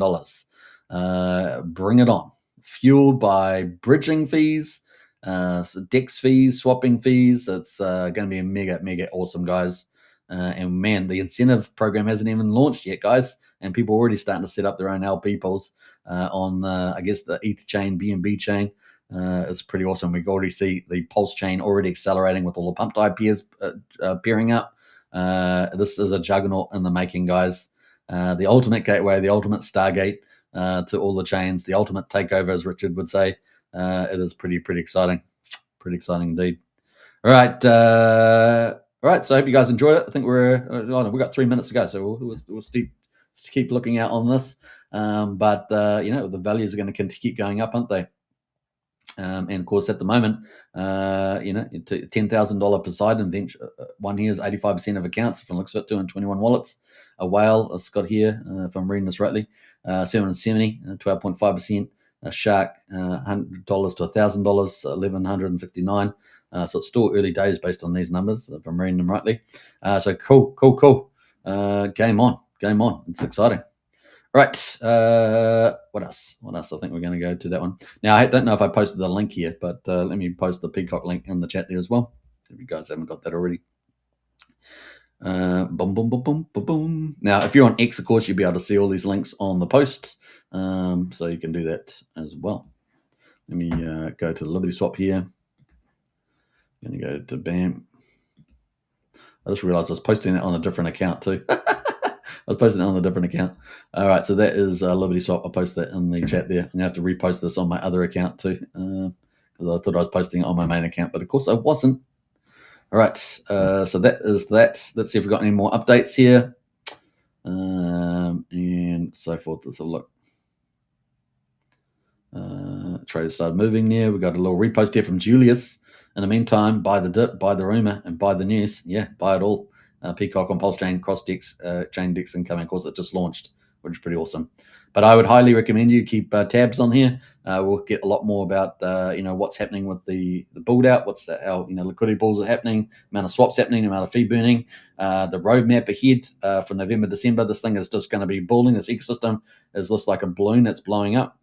Bring it on. Fueled by bridging fees, so DEX fees, swapping fees. It's going to be mega awesome, guys. And man, the incentive program hasn't even launched yet, guys. And people are already starting to set up their own LP pools on, I guess, the ETH chain, BNB chain. It's pretty awesome. We can already see the Pulse chain already accelerating with all the pumped IPs pairing up. This is a juggernaut in the making, guys. The ultimate gateway, the ultimate STARGATE to all the chains, the ultimate takeover, as Richard would say. It is pretty exciting. Pretty exciting indeed. All right. All right. So I hope you guys enjoyed it. I think we've got 3 minutes to go, so we'll keep looking out on this. But the values are going to keep going up, aren't they? And of course, at the moment, $10,000 Poseidon venture. One here is 85% of accounts, if it looks at 221 wallets. A whale, it's got here, if I'm reading this rightly, 770, 12.5%. A shark, $100 to $1,000, 1,169. So it's still early days based on these numbers, if I'm reading them rightly. So cool. Game on. It's exciting. Right. What else? I think we're going to go to that one. Now, I don't know if I posted the link here, but let me post the PCock link in the chat there as well, if you guys haven't got that already. Boom. Now, if you're on X, of course, you'll be able to see all these links on the posts. So you can do that as well. Let me go to the Liberty Swap here. I'm going to go to BAM. I just realized I was posting it on a different account too. I was posting it on a different account. All right, so that is Liberty Swap. I'll post that in the chat there. I'm going to have to repost this on my other account too, because I thought I was posting it on my main account, but of course I wasn't. All right, so that is that. Let's see if we've got any more updates here, and so forth. Let's have a look. Traders started moving there. We got a little repost here from Julius. In the meantime, buy the dip, buy the rumor, and buy the news. Yeah, buy it all. PCock on PulseChain, cross DEX, chain DEX incoming. Of course, it just launched, which is pretty awesome. But I would highly recommend you keep tabs on here. We'll get a lot more about what's happening with the build out, how liquidity pools are happening, amount of swaps happening, amount of fee burning, the roadmap ahead for November, December. This thing is just going to be building. This ecosystem is just like a balloon that's blowing up.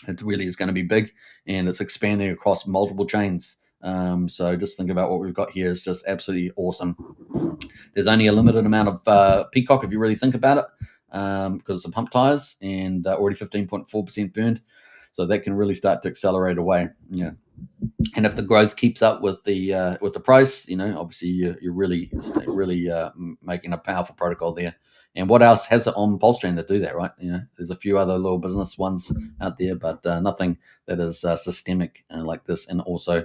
It really is going to be big, and it's expanding across multiple chains. So just think about what we've got here. It's just absolutely awesome. There's only a limited amount of PCock if you really think about it, because it's a pump tires and already 15.4% burned. So that can really start to accelerate away. Yeah. And if the growth keeps up with the price, obviously you're really making a powerful protocol there. And what else has it on PulseChain that do that, right? There's a few other little business ones out there, but nothing that is systemic like this, and also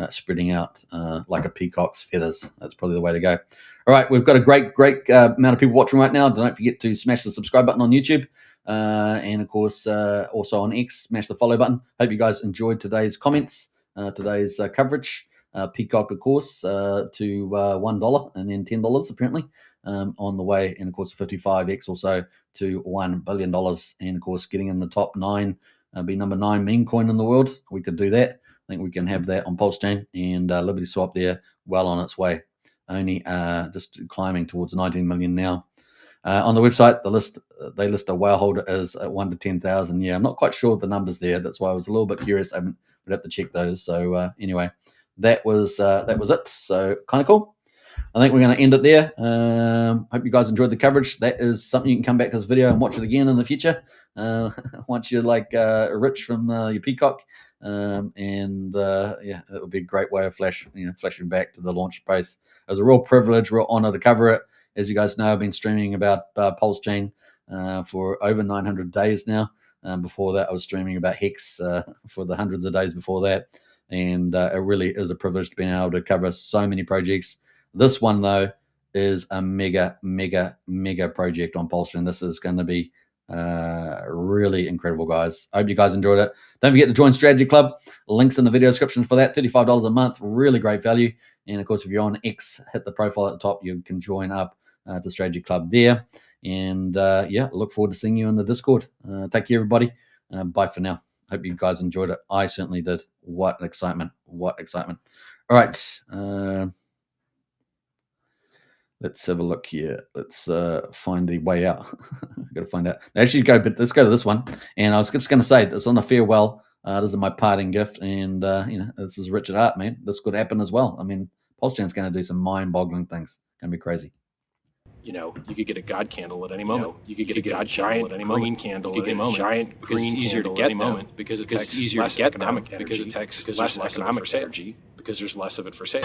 spreading out like a peacock's feathers. That's probably the way to go. All right, we've got a great amount of people watching right now. Don't forget to smash the subscribe button on YouTube. And of course, also on X, smash the follow button. Hope you guys enjoyed today's comments, today's coverage. PCock, of course, to $1 and then $10 apparently on the way, and of course 55x or so to $1 billion, and of course getting in the top 9, be number 9 meme coin in the world. We could do that. I think we can have that on PulseChain, and Liberty Swap there, well on its way, only just climbing towards 19 million now. On the website, they list a whale holder as 1 to 10,000. Yeah, I'm not quite sure of the numbers there. That's why I was a little bit curious. I would have to check those. So anyway, that was it. So kind of cool. I think we're going to end it there. Hope you guys enjoyed the coverage. That is something you can come back to this video and watch it again in the future once you're like rich from your PCock. Yeah, it would be a great way of flashing back to the launch price. It was a real privilege, real honor to cover it. As you guys know, I've been streaming about PulseChain for over 900 days now. Before that, I was streaming about Hex for the hundreds of days before that. And it really is a privilege to be able to cover so many projects. This one, though, is a mega project on PulseChain. This is going to be really incredible, guys. I hope you guys enjoyed it. Don't forget to join Strategy Club. Links in the video description for that. $35 a month. Really great value. And, of course, if you're on X, hit the profile at the top. You can join up to Strategy Club there. And, yeah, look forward to seeing you in the Discord. Take care, everybody. Bye for now. Hope you guys enjoyed it. I certainly did. What excitement. What excitement. All right. Let's have a look here. Let's find the way out. I've got to find out. Actually, let's go to this one. And I was just going to say, it's on a farewell. This is my parting gift. And, this is Richard Hart, man. This could happen as well. I mean, PulseChain's going to do some mind-boggling things. Going to be crazy. You could get a God candle at any moment. You could get a God giant green candle at any moment. Giant green it's easier to get moment because it takes easier to get economic energy, because it takes less economic energy because there's less of it for sale.